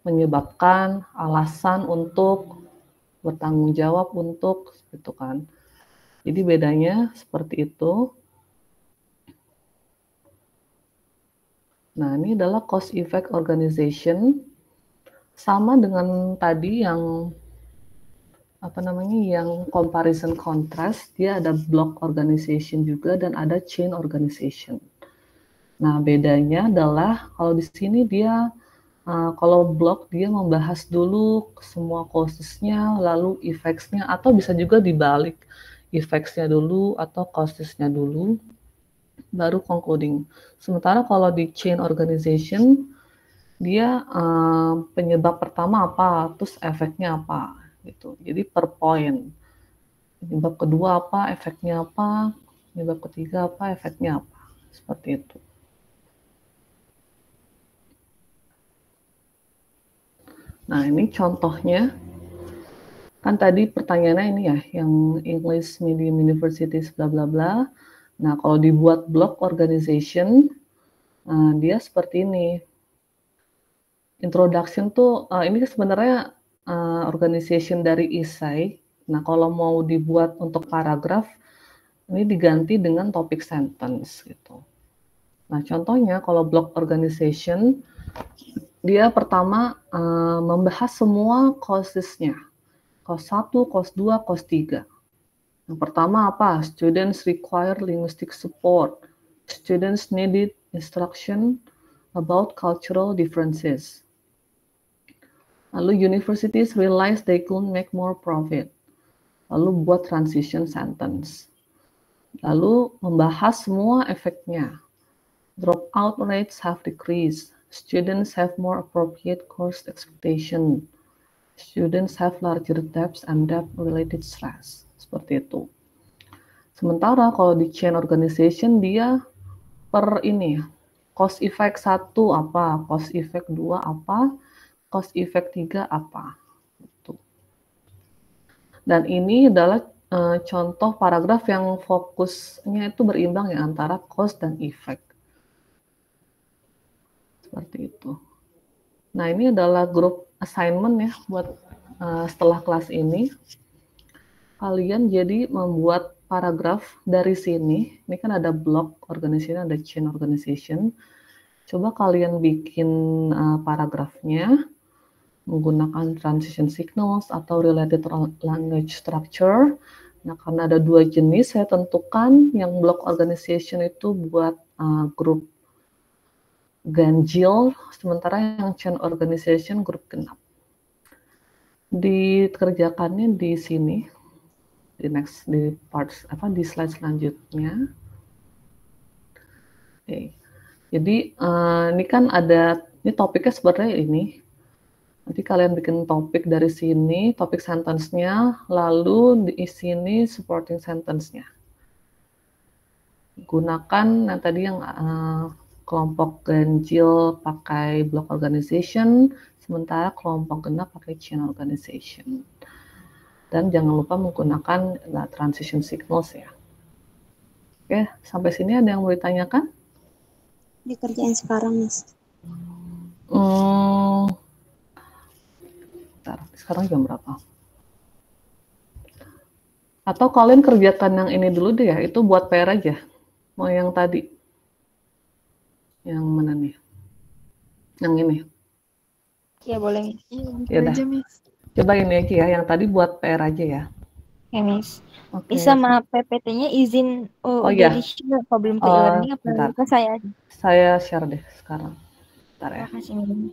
menyebabkan, alasan untuk, bertanggung jawab untuk gitu kan. Jadi bedanya seperti itu. Nah, ini adalah cause effect organization. Sama dengan tadi yang yang comparison contrast, dia ada block organization juga dan ada chain organization. Nah, bedanya adalah kalau di sini dia kalau block dia membahas dulu semua causesnya, lalu effects-nya, atau bisa juga dibalik, effects-nya dulu atau causesnya dulu, baru concluding. Sementara kalau di chain organization, dia penyebab pertama apa, terus efeknya apa, gitu. Jadi per point. Penyebab kedua apa, efeknya apa, penyebab ketiga apa, efeknya apa. Seperti itu. Nah, ini contohnya. Kan tadi pertanyaannya ini ya, yang English Medium Universities bla bla bla. Nah, kalau dibuat block organization, dia seperti ini. Introduction tuh, ini sebenarnya organization dari ISAI. Nah, kalau mau dibuat untuk paragraf, Ini diganti dengan topik sentence gitu. Nah, contohnya kalau block organization, dia pertama membahas semua courses-nya. Course 1, course 2, course 3. Yang pertama apa? Students require linguistic support. Students needed instruction about cultural differences. Lalu universities realize they could make more profit. Lalu buat transition sentence. Lalu membahas semua efeknya. Dropout rates have decreased. Students have more appropriate course expectation. Students have larger debts and debt-related stress. Seperti itu. Sementara kalau di chain organization dia per ini, cause effect 1 apa, cause effect 2 apa, cause effect 3 apa. Gitu. Dan ini adalah contoh paragraf yang fokusnya itu berimbang ya antara cause dan effect. Seperti itu. Nah, ini adalah grup assignment ya buat setelah kelas ini. Kalian jadi membuat paragraf dari sini. Ini kan ada block organization, ada chain organization. Coba kalian bikin paragrafnya menggunakan transition signals atau related language structure. Nah, karena ada dua jenis, saya tentukan yang block organization itu buat grup ganjil, sementara yang chain organization grup genap. Dikerjakannya di sini, di slide selanjutnya. Oke. Jadi ini kan ada, ini topiknya sebenarnya ini. Nanti kalian bikin topik dari sini, topik sentence-nya, lalu di sini supporting sentence-nya. Gunakan yang tadi yang kelompok ganjil pakai block organization, sementara kelompok genap pakai chain organization. Dan jangan lupa menggunakan transition signals ya. Oke, sampai sini ada yang mau ditanyakan? Dikerjain sekarang, Miss. Sekarang jam berapa? Atau kalian kerjakan yang ini dulu deh ya, itu buat PR aja. Mau yang tadi? Yang mana nih? Yang ini? Ya boleh. Ya udah. Coba ini aja ya, yang tadi buat PR aja ya. Ya, Miss. Oke. Bisa sama PPT-nya izin iya. di-share problem ke e-learning apa ke saya aja? Saya share deh sekarang. Bentar ya. Terima kasih, Miss.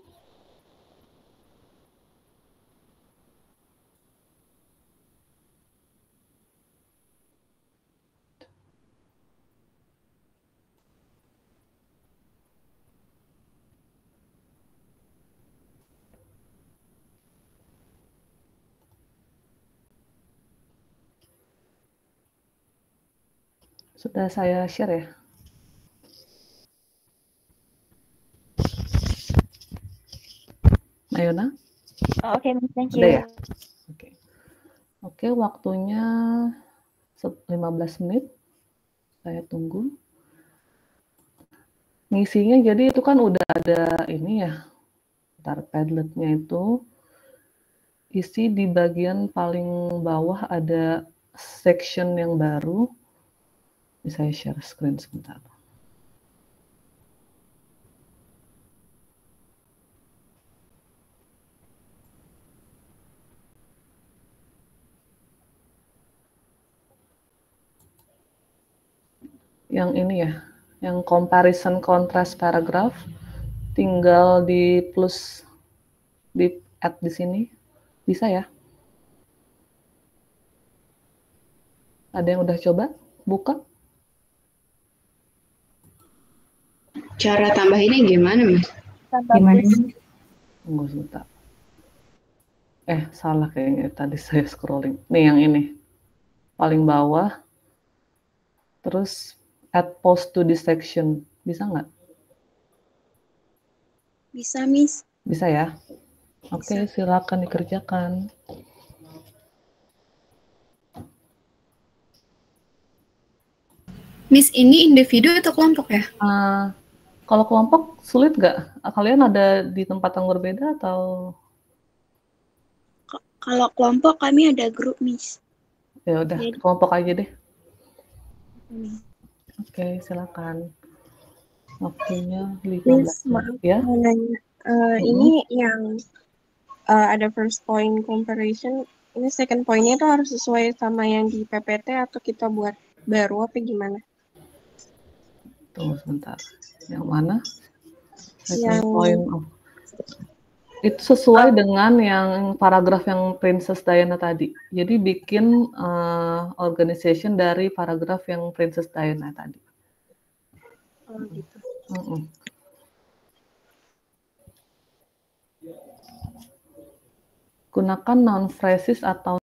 Sudah saya share ya. Mayona? Oke, Miss, thank you. Udah ya? Oke, waktunya 15 menit. Saya tunggu. Ngisinya jadi itu kan udah ada ini ya. Ntar Padlet-nya itu isi di bagian paling bawah ada section yang baru. Bisa saya share screen sebentar. Yang ini ya, yang comparison contrast paragraph, tinggal di plus, di add di sini, bisa ya? Ada yang udah coba buka? Cara tambahinnya gimana, Mas? Gimana? Tunggu sebentar. Salah kayaknya tadi saya scrolling. Nih yang ini, paling bawah. Terus add post to this section, bisa nggak? Bisa, Miss. Bisa ya? Oke, silakan dikerjakan. Miss, ini individu atau kelompok ya? Kalau kelompok sulit nggak? Kalian ada di tempat yang berbeda atau? Kalau kelompok kami ada grup, Miss. Ya udah, kelompok aja deh. Oke, silakan. Waktunya 15 Miss, menit maaf ya. mau nanya. Ini yang ada first point comparison, ini second pointnya itu harus sesuai sama yang di PPT atau kita buat baru apa gimana? Tunggu sebentar. Yang mana? Second Yang point of. Itu sesuai dengan yang paragraf yang Princess Diana tadi. Jadi bikin organization dari paragraf yang Princess Diana tadi. gitu. Gunakan noun phrases atau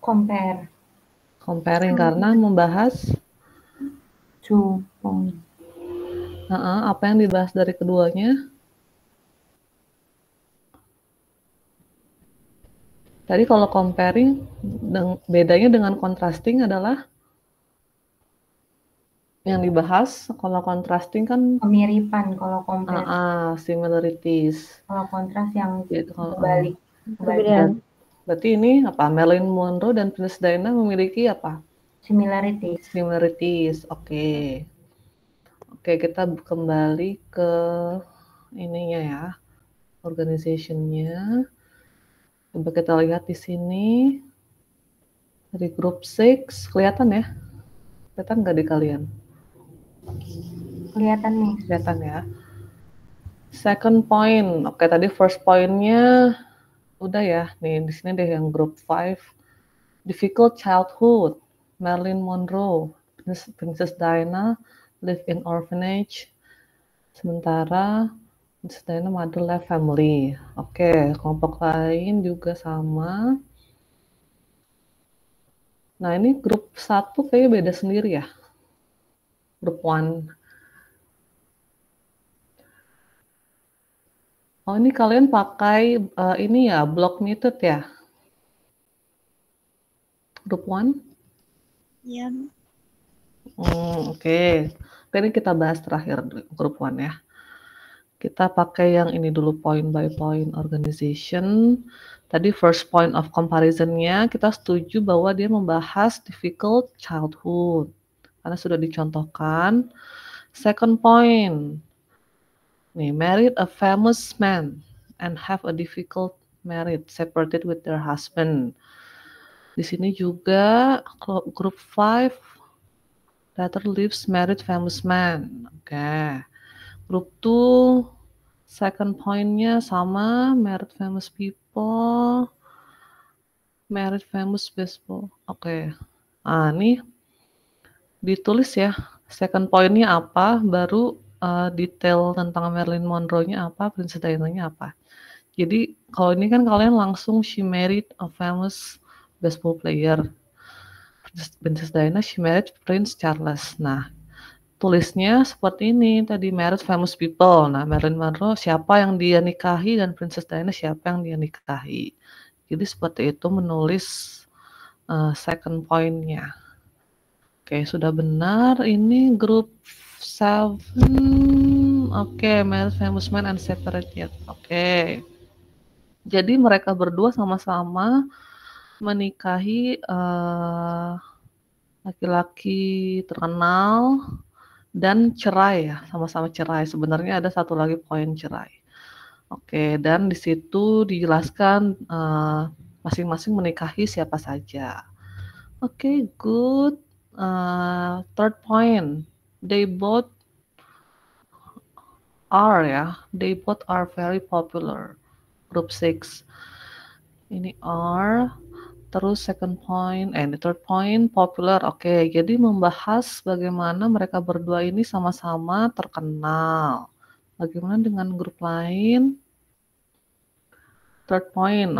Compare. Comparing karena membahas 2 point. apa yang dibahas dari keduanya? Tadi kalau comparing, bedanya dengan contrasting adalah yang dibahas. Kalau contrasting kan Kemiripan kalau compare. similarities. Kalau kontras yang Gitu, kalau, berbalik. Berarti ini apa? Marilyn Monroe dan Princess Diana memiliki apa? Similarities. Similarities. Oke. Oke, kita kembali ke ininya ya, organization-nya. Coba kita lihat di sini dari grup 6, kelihatan ya? Kelihatan nggak di kalian? Kelihatan nih. Kelihatan ya. Second point, oke tadi first point-nya udah ya. Nih di sini deh yang grup 5. Difficult childhood. Marilyn Monroe, Princess Diana live in orphanage. Sementara Princess Diana mother left family. Oke, kelompok lain juga sama. Nah, ini grup 1 kayaknya beda sendiri ya. Grup 1. Oh, ini kalian pakai ini ya, block method ya? Grup 1? Iya. Oke. Ini kita bahas terakhir grup 1 ya. Kita pakai yang ini dulu, point by point organization. Tadi first point of comparison-nya kita setuju bahwa dia membahas difficult childhood. Karena sudah dicontohkan. Second point. Nih, married a famous man and have a difficult marriage, separated with their husband. Di sini juga group 5, later lives married famous man. Oke. Group 2, second point-nya sama, married famous people, married famous baseball. Oke. Nih ditulis ya, second point-nya apa, baru detail tentang Marilyn Monroe-nya apa, Princess Diana-nya apa. Jadi kalau ini kan kalian langsung she married a famous baseball player. Princess Diana she married Prince Charles. Nah, tulisnya seperti ini tadi, married famous people. Nah, Marilyn Monroe siapa yang dia nikahi dan Princess Diana siapa yang dia nikahi. Jadi seperti itu menulis second point-nya. Oke, sudah benar. Ini grup 7. Oke, married famous man and separated. Oke. Jadi mereka berdua sama-sama menikahi laki-laki terkenal dan cerai ya, sama-sama cerai. Sebenarnya ada satu lagi poin cerai. Oke, dan di situ dijelaskan masing-masing menikahi siapa saja. Oke, good. Third point, they both are very popular. Group 6. Ini are. Terus second point, the third point, popular. Oke, jadi membahas bagaimana mereka berdua ini sama-sama terkenal. Bagaimana dengan grup lain? Third point,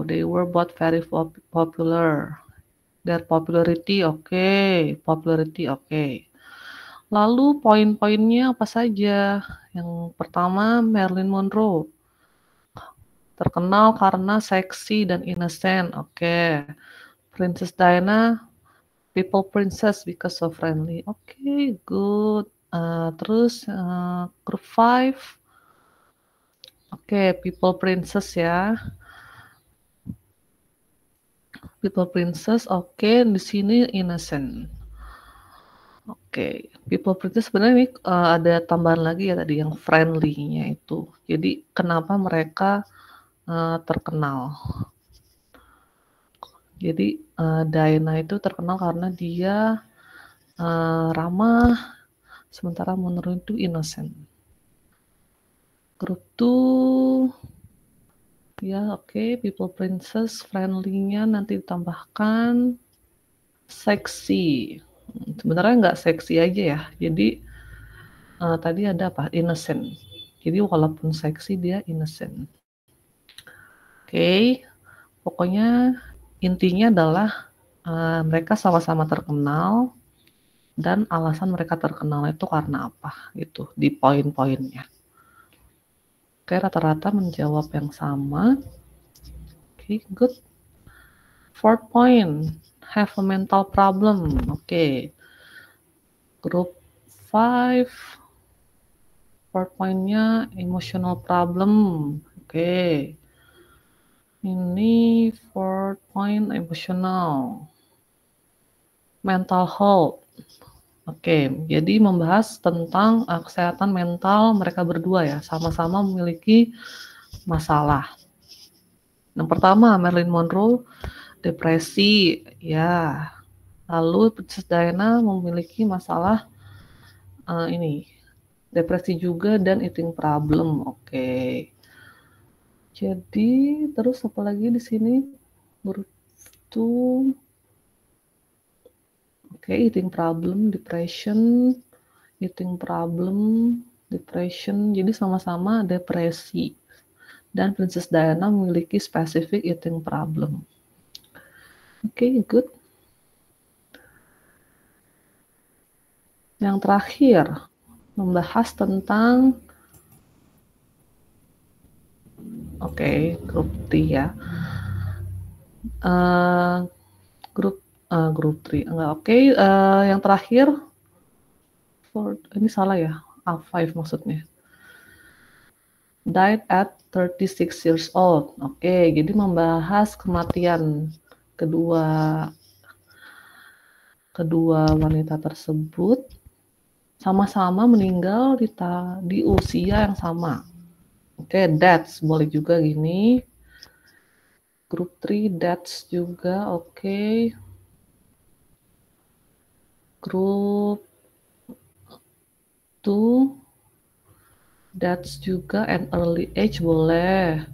they were both very popular. Their popularity, popularity, Lalu poin-poinnya apa saja? Yang pertama, Marilyn Monroe. Terkenal karena seksi dan innocent. Princess Diana, people princess because so friendly. Good. Terus group 5. People princess ya. People princess, di sini innocent. People princess sebenarnya ini ada tambahan lagi ya tadi yang friendly-nya itu. Jadi kenapa mereka terkenal? Jadi Diana itu terkenal karena dia ramah, sementara Monroe itu innocent. Group 2, ya people princess, friendly-nya nanti ditambahkan seksi. Sebenarnya nggak seksi aja ya. Jadi tadi ada apa? Innocent. Jadi walaupun seksi dia innocent. Pokoknya intinya adalah mereka sama-sama terkenal dan alasan mereka terkenal itu karena apa gitu di poin-poinnya. Oke, rata-rata menjawab yang sama. Oke, good. 4 point, have a mental problem. Oke. Group 5, 4 pointnya emotional problem. Oke. Ini 4 point emotional. Mental health. Oke, jadi membahas tentang kesehatan mental mereka berdua ya, sama-sama memiliki masalah. Yang pertama, Marilyn Monroe depresi, ya. Lalu Princess Diana memiliki masalah ini, depresi juga dan eating problem. Oke. Jadi terus apa lagi di sini? Group 2. Oke, eating problem, depression, eating problem, depression. Jadi sama-sama depresi. Dan Princess Diana memiliki specific eating problem. Oke, good. Yang terakhir, membahas tentang grup 3 ya. Grup 3 enggak. Yang terakhir ini salah ya, A5 maksudnya. Died at 36 years old. Jadi membahas kematian kedua wanita tersebut sama-sama meninggal di usia yang sama. Deaths boleh juga gini. Grup 3 deaths juga, Grup 2 deaths juga and early age boleh.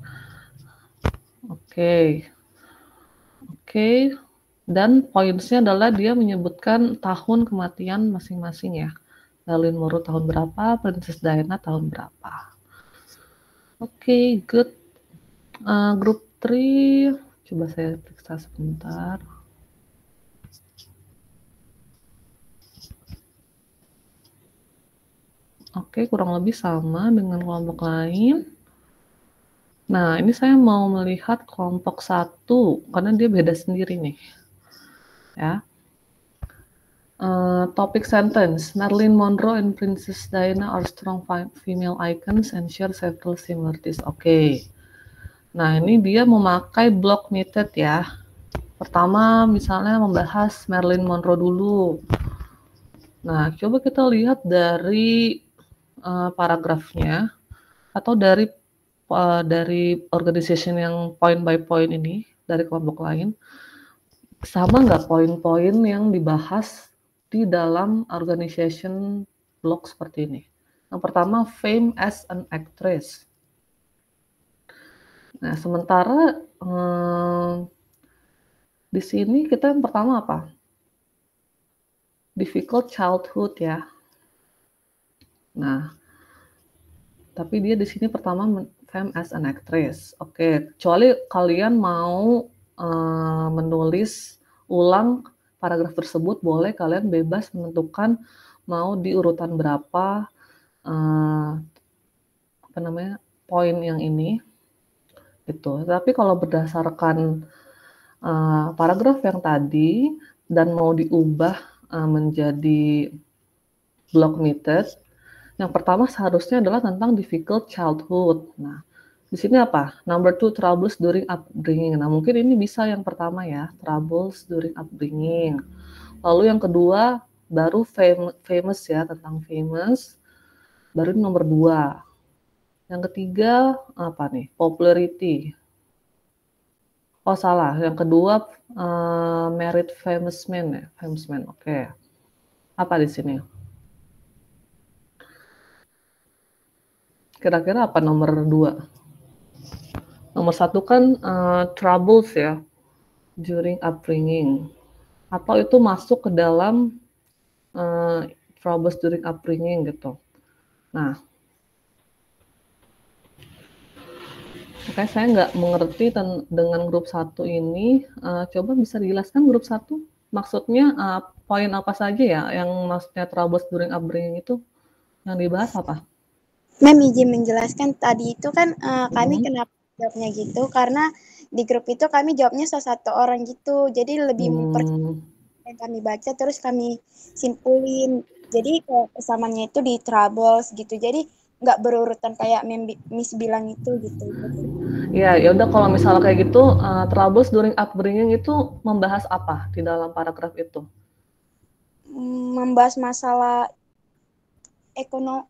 Dan poinnya adalah dia menyebutkan tahun kematian masing-masing ya. Marilyn Monroe tahun berapa, Princess Diana tahun berapa. Good. Grup 3, coba saya periksa sebentar. Kurang lebih sama dengan kelompok lain. Nah, ini saya mau melihat kelompok 1, karena dia beda sendiri nih. Ya. Topic sentence, Marilyn Monroe and Princess Diana are strong female icons and share several similarities. Nah, ini dia memakai block method ya. Pertama, misalnya membahas Marilyn Monroe dulu. Nah, coba kita lihat dari paragrafnya atau dari organization yang point by point ini dari kelompok lain, sama nggak poin-poin yang dibahas di dalam organization blog seperti ini. Yang pertama, fame as an actress. Nah, sementara di sini kita yang pertama apa? Difficult childhood ya. Nah, tapi dia di sini pertama fame as an actress. Kecuali kalian mau menulis ulang paragraf tersebut, boleh, kalian bebas menentukan mau di urutan berapa poin yang ini. Tapi kalau berdasarkan paragraf yang tadi dan mau diubah menjadi block method, yang pertama seharusnya adalah tentang difficult childhood. Nah, di sini apa? Number 2, troubles during upbringing. Nah, mungkin ini bisa yang pertama ya, troubles during upbringing. Lalu yang kedua, baru famous ya, tentang famous. Baru nomor 2. Yang ketiga, apa nih? Popularity. Salah. Yang kedua, married famous man ya, famous man. Apa di sini? Kira-kira apa nomor 2? Nomor 1 kan troubles ya, during upbringing. Atau itu masuk ke dalam troubles during upbringing gitu. Nah, Oke, saya nggak mengerti dengan grup 1 ini. Coba bisa dijelaskan grup 1? Maksudnya poin apa saja ya yang maksudnya troubles during upbringing itu yang dibahas apa? Mem izin menjelaskan tadi itu kan kami kenapa jawabnya gitu karena di grup itu kami jawabnya salah satu orang gitu. Jadi lebih yang kami baca terus kami simpulin. Jadi kesamaannya itu di troubles gitu. Jadi nggak berurutan kayak Miss bilang itu gitu. Ya udah kalau misalnya kayak gitu, troubles during upbringing itu membahas apa di dalam paragraf itu? Membahas masalah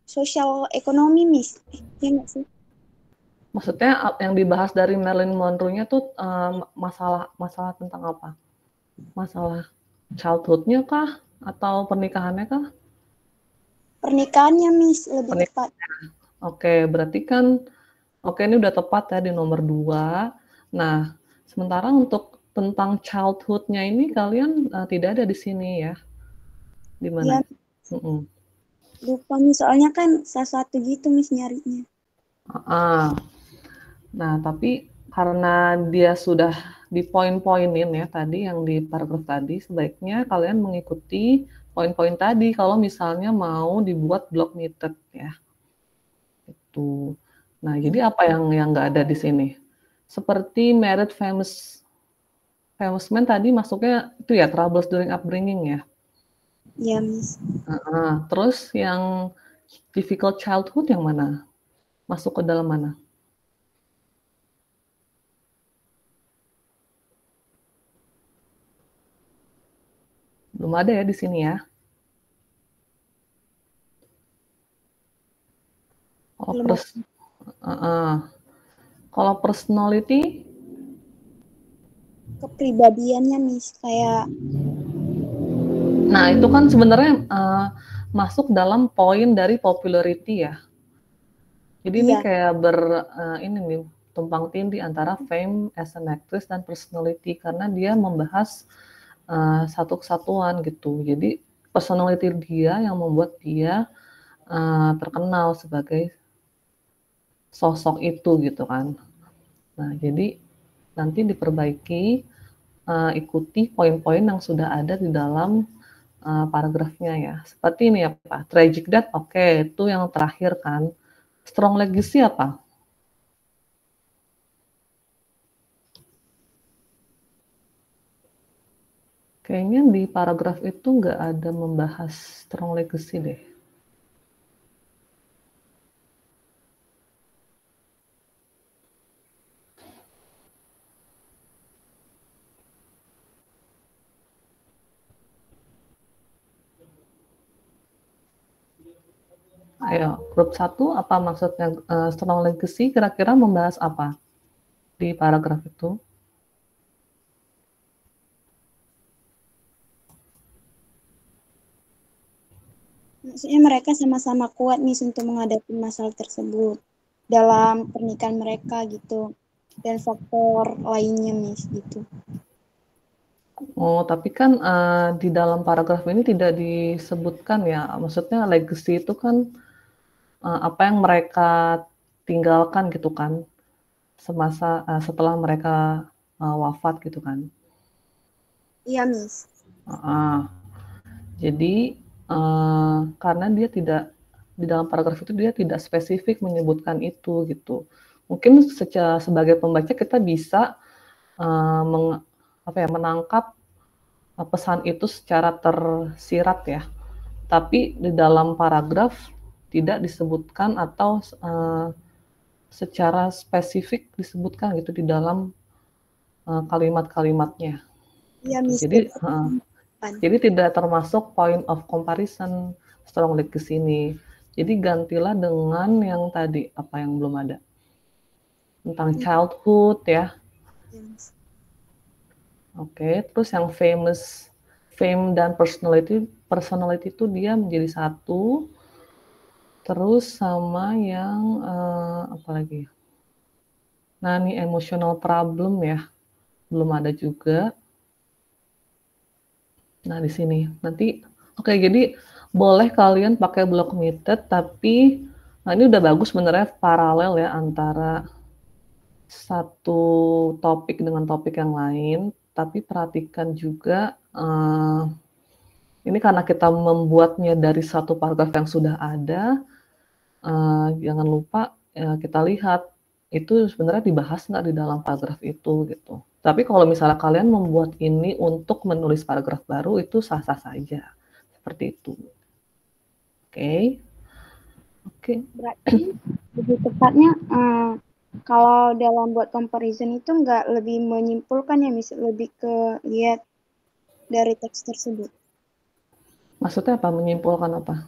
sosial ekonomi, Miss. Iya nggak sih? Maksudnya yang dibahas dari Marilyn Monroe-nya tuh masalah tentang apa? Masalah childhood-nya kah? Atau pernikahannya kah? Pernikahannya, Miss, lebih tepat. Oke, berarti kan ini udah tepat ya di nomor 2. Nah, sementara untuk tentang childhood-nya ini kalian tidak ada di sini ya? Di mana? Ya, lupa nih, soalnya kan salah satu gitu Miss nyarinya. Nah, tapi karena dia sudah dipoin-poinin ya tadi yang di paragraf tadi, sebaiknya kalian mengikuti poin-poin tadi kalau misalnya mau dibuat block method ya. Itu. Nah, jadi apa yang nggak ada di sini? Seperti married famous man tadi masuknya itu ya troubles during upbringing ya. Iya, Miss. Terus yang difficult childhood yang mana? Masuk ke dalam mana? Belum ada ya di sini ya. Kalau personality? Kepribadiannya, Miss, kayak. Nah, itu kan sebenarnya masuk dalam poin dari popularity ya. Jadi ini kayak ini nih tumpang tindih antara fame as an actress dan personality karena dia membahas satu kesatuan gitu. Jadi personality dia yang membuat dia terkenal sebagai sosok itu gitu kan. Nah, jadi nanti diperbaiki, ikuti poin-poin yang sudah ada di dalam paragrafnya ya. Seperti ini ya Pak, tragic death, oke, itu yang terakhir kan. Strong legacy apa? Kayaknya di paragraf itu nggak ada membahas strong legacy deh. Ayo, grup 1 apa maksudnya strong legacy kira-kira membahas apa di paragraf itu? Maksudnya mereka sama-sama kuat nih untuk menghadapi masalah tersebut dalam pernikahan mereka gitu. Dan faktor lainnya, Miss, gitu. Oh, tapi kan di dalam paragraf ini tidak disebutkan ya. Maksudnya legacy itu kan apa yang mereka tinggalkan gitu kan semasa setelah mereka wafat gitu kan. Iya, Miss. Jadi karena dia tidak di dalam paragraf itu dia tidak spesifik menyebutkan itu gitu. Mungkin sebagai pembaca kita bisa menangkap pesan itu secara tersirat ya. Tapi di dalam paragraf tidak disebutkan atau secara spesifik disebutkan gitu di dalam kalimat-kalimatnya. Iya, Miss. Jadi tidak termasuk point of comparison strong legacy ini. Jadi gantilah dengan yang tadi apa yang belum ada tentang childhood ya. Oke, terus yang fame dan personality itu dia menjadi satu. Terus sama yang apa lagi? Nah, ini emotional problem ya, belum ada juga. Nah, di sini nanti, oke, jadi boleh kalian pakai block method, tapi ini udah bagus sebenarnya paralel ya antara satu topik dengan topik yang lain, tapi perhatikan juga ini karena kita membuatnya dari satu paragraf yang sudah ada, jangan lupa kita lihat itu sebenarnya dibahas nggak di dalam paragraf itu gitu. Tapi kalau misalnya kalian membuat ini untuk menulis paragraf baru itu sah-sah saja, seperti itu. Oke. Berarti lebih tepatnya kalau dalam buat comparison itu nggak lebih menyimpulkan ya, lebih ke lihat dari teks tersebut. Maksudnya apa? Menyimpulkan apa?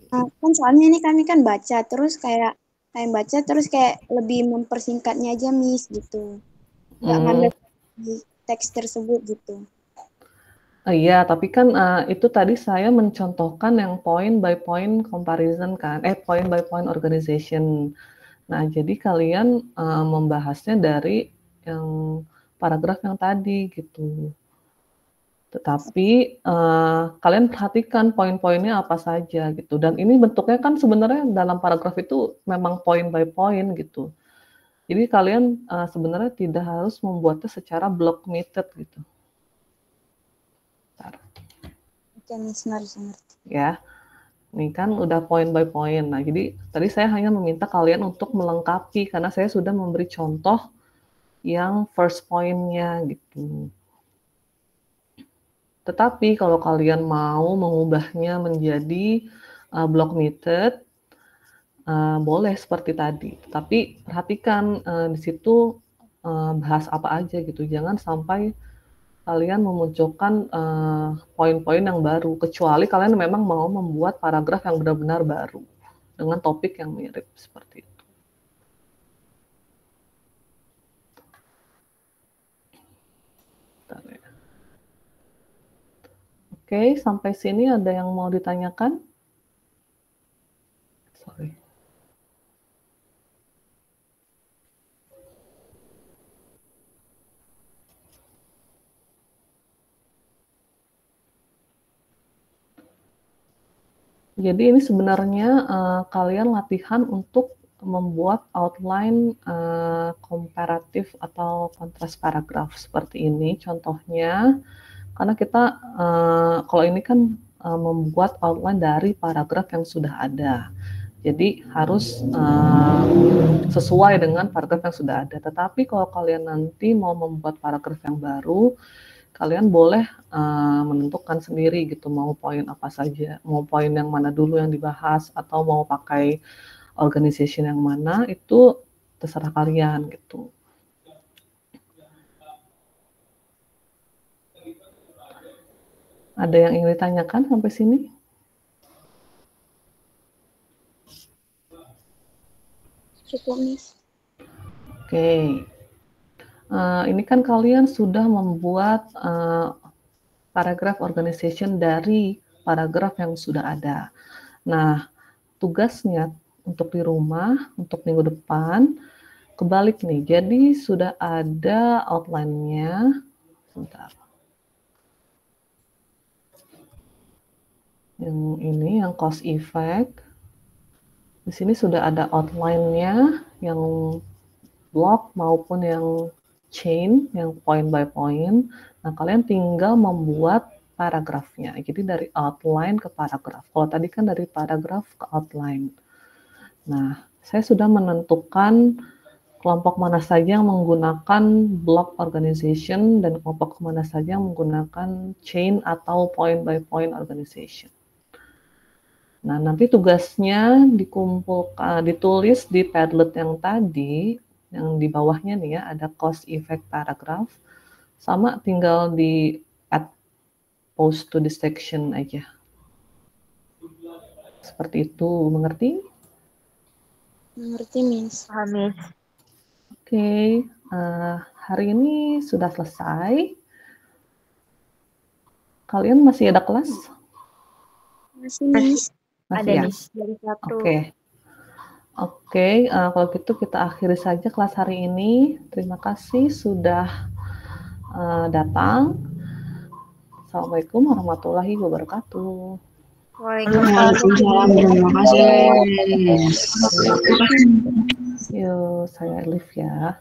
Kan soalnya ini kami kan baca terus kayak baca terus kayak lebih mempersingkatnya aja Miss gitu. Nggak ngambil di teks tersebut gitu. Iya, tapi kan itu tadi saya mencontohkan yang point by point comparison kan, point by point organization. Nah, jadi kalian membahasnya dari yang paragraf yang tadi gitu. Tetapi kalian perhatikan poin-poinnya apa saja gitu. Dan ini bentuknya kan sebenarnya dalam paragraf itu memang point by point gitu. Jadi kalian sebenarnya tidak harus membuatnya secara block method gitu. Oke, Miss, ngerti. Ya. Ini kan udah point by point. Nah, jadi tadi saya hanya meminta kalian untuk melengkapi karena saya sudah memberi contoh yang first point-nya gitu. Tetapi kalau kalian mau mengubahnya menjadi block method, boleh seperti tadi. Tapi perhatikan di situ bahas apa aja gitu. Jangan sampai kalian memunculkan poin-poin yang baru, kecuali kalian memang mau membuat paragraf yang benar-benar baru dengan topik yang mirip seperti itu. Oke, sampai sini ada yang mau ditanyakan? Sorry. Jadi ini sebenarnya kalian latihan untuk membuat outline komparatif atau kontras paragraf seperti ini contohnya, karena kita kalau ini kan membuat outline dari paragraf yang sudah ada. Jadi harus sesuai dengan paragraf yang sudah ada. Tetapi kalau kalian nanti mau membuat paragraf yang baru, kalian boleh menentukan sendiri gitu, mau poin apa saja, mau poin yang mana dulu yang dibahas, atau mau pakai organization yang mana, itu terserah kalian gitu. Ada yang ingin ditanyakan sampai sini? Cukup, Miss. Oke. Ini kan kalian sudah membuat paragraf organization dari paragraf yang sudah ada. Nah, tugasnya untuk di rumah, untuk minggu depan, kebalik nih. Jadi sudah ada outline-nya. Sebentar. Yang ini, yang cause effect. Di sini sudah ada outline-nya, yang block maupun yang chain, yang point by point. Nah, kalian tinggal membuat paragrafnya. Jadi dari outline ke paragraf. Kalau tadi kan dari paragraf ke outline. Nah, saya sudah menentukan kelompok mana saja yang menggunakan block organization dan kelompok mana saja yang menggunakan chain atau point by point organization. Nah, nanti tugasnya dikumpulkan, ditulis di Padlet yang tadi, yang di bawahnya nih ya, ada cause effect paragraph, sama tinggal di add post to this section aja. Seperti itu, mengerti? Mengerti, Miss. Miss. Oke, hari ini sudah selesai. Kalian masih ada kelas? Masih, Miss. Masih Ada, ya? Miss. Dari 1. Oke, kalau gitu kita akhiri saja kelas hari ini. Terima kasih sudah datang. Assalamualaikum warahmatullahi wabarakatuh. Waalaikumsalam. Terima kasih. Yuk, saya Elif ya.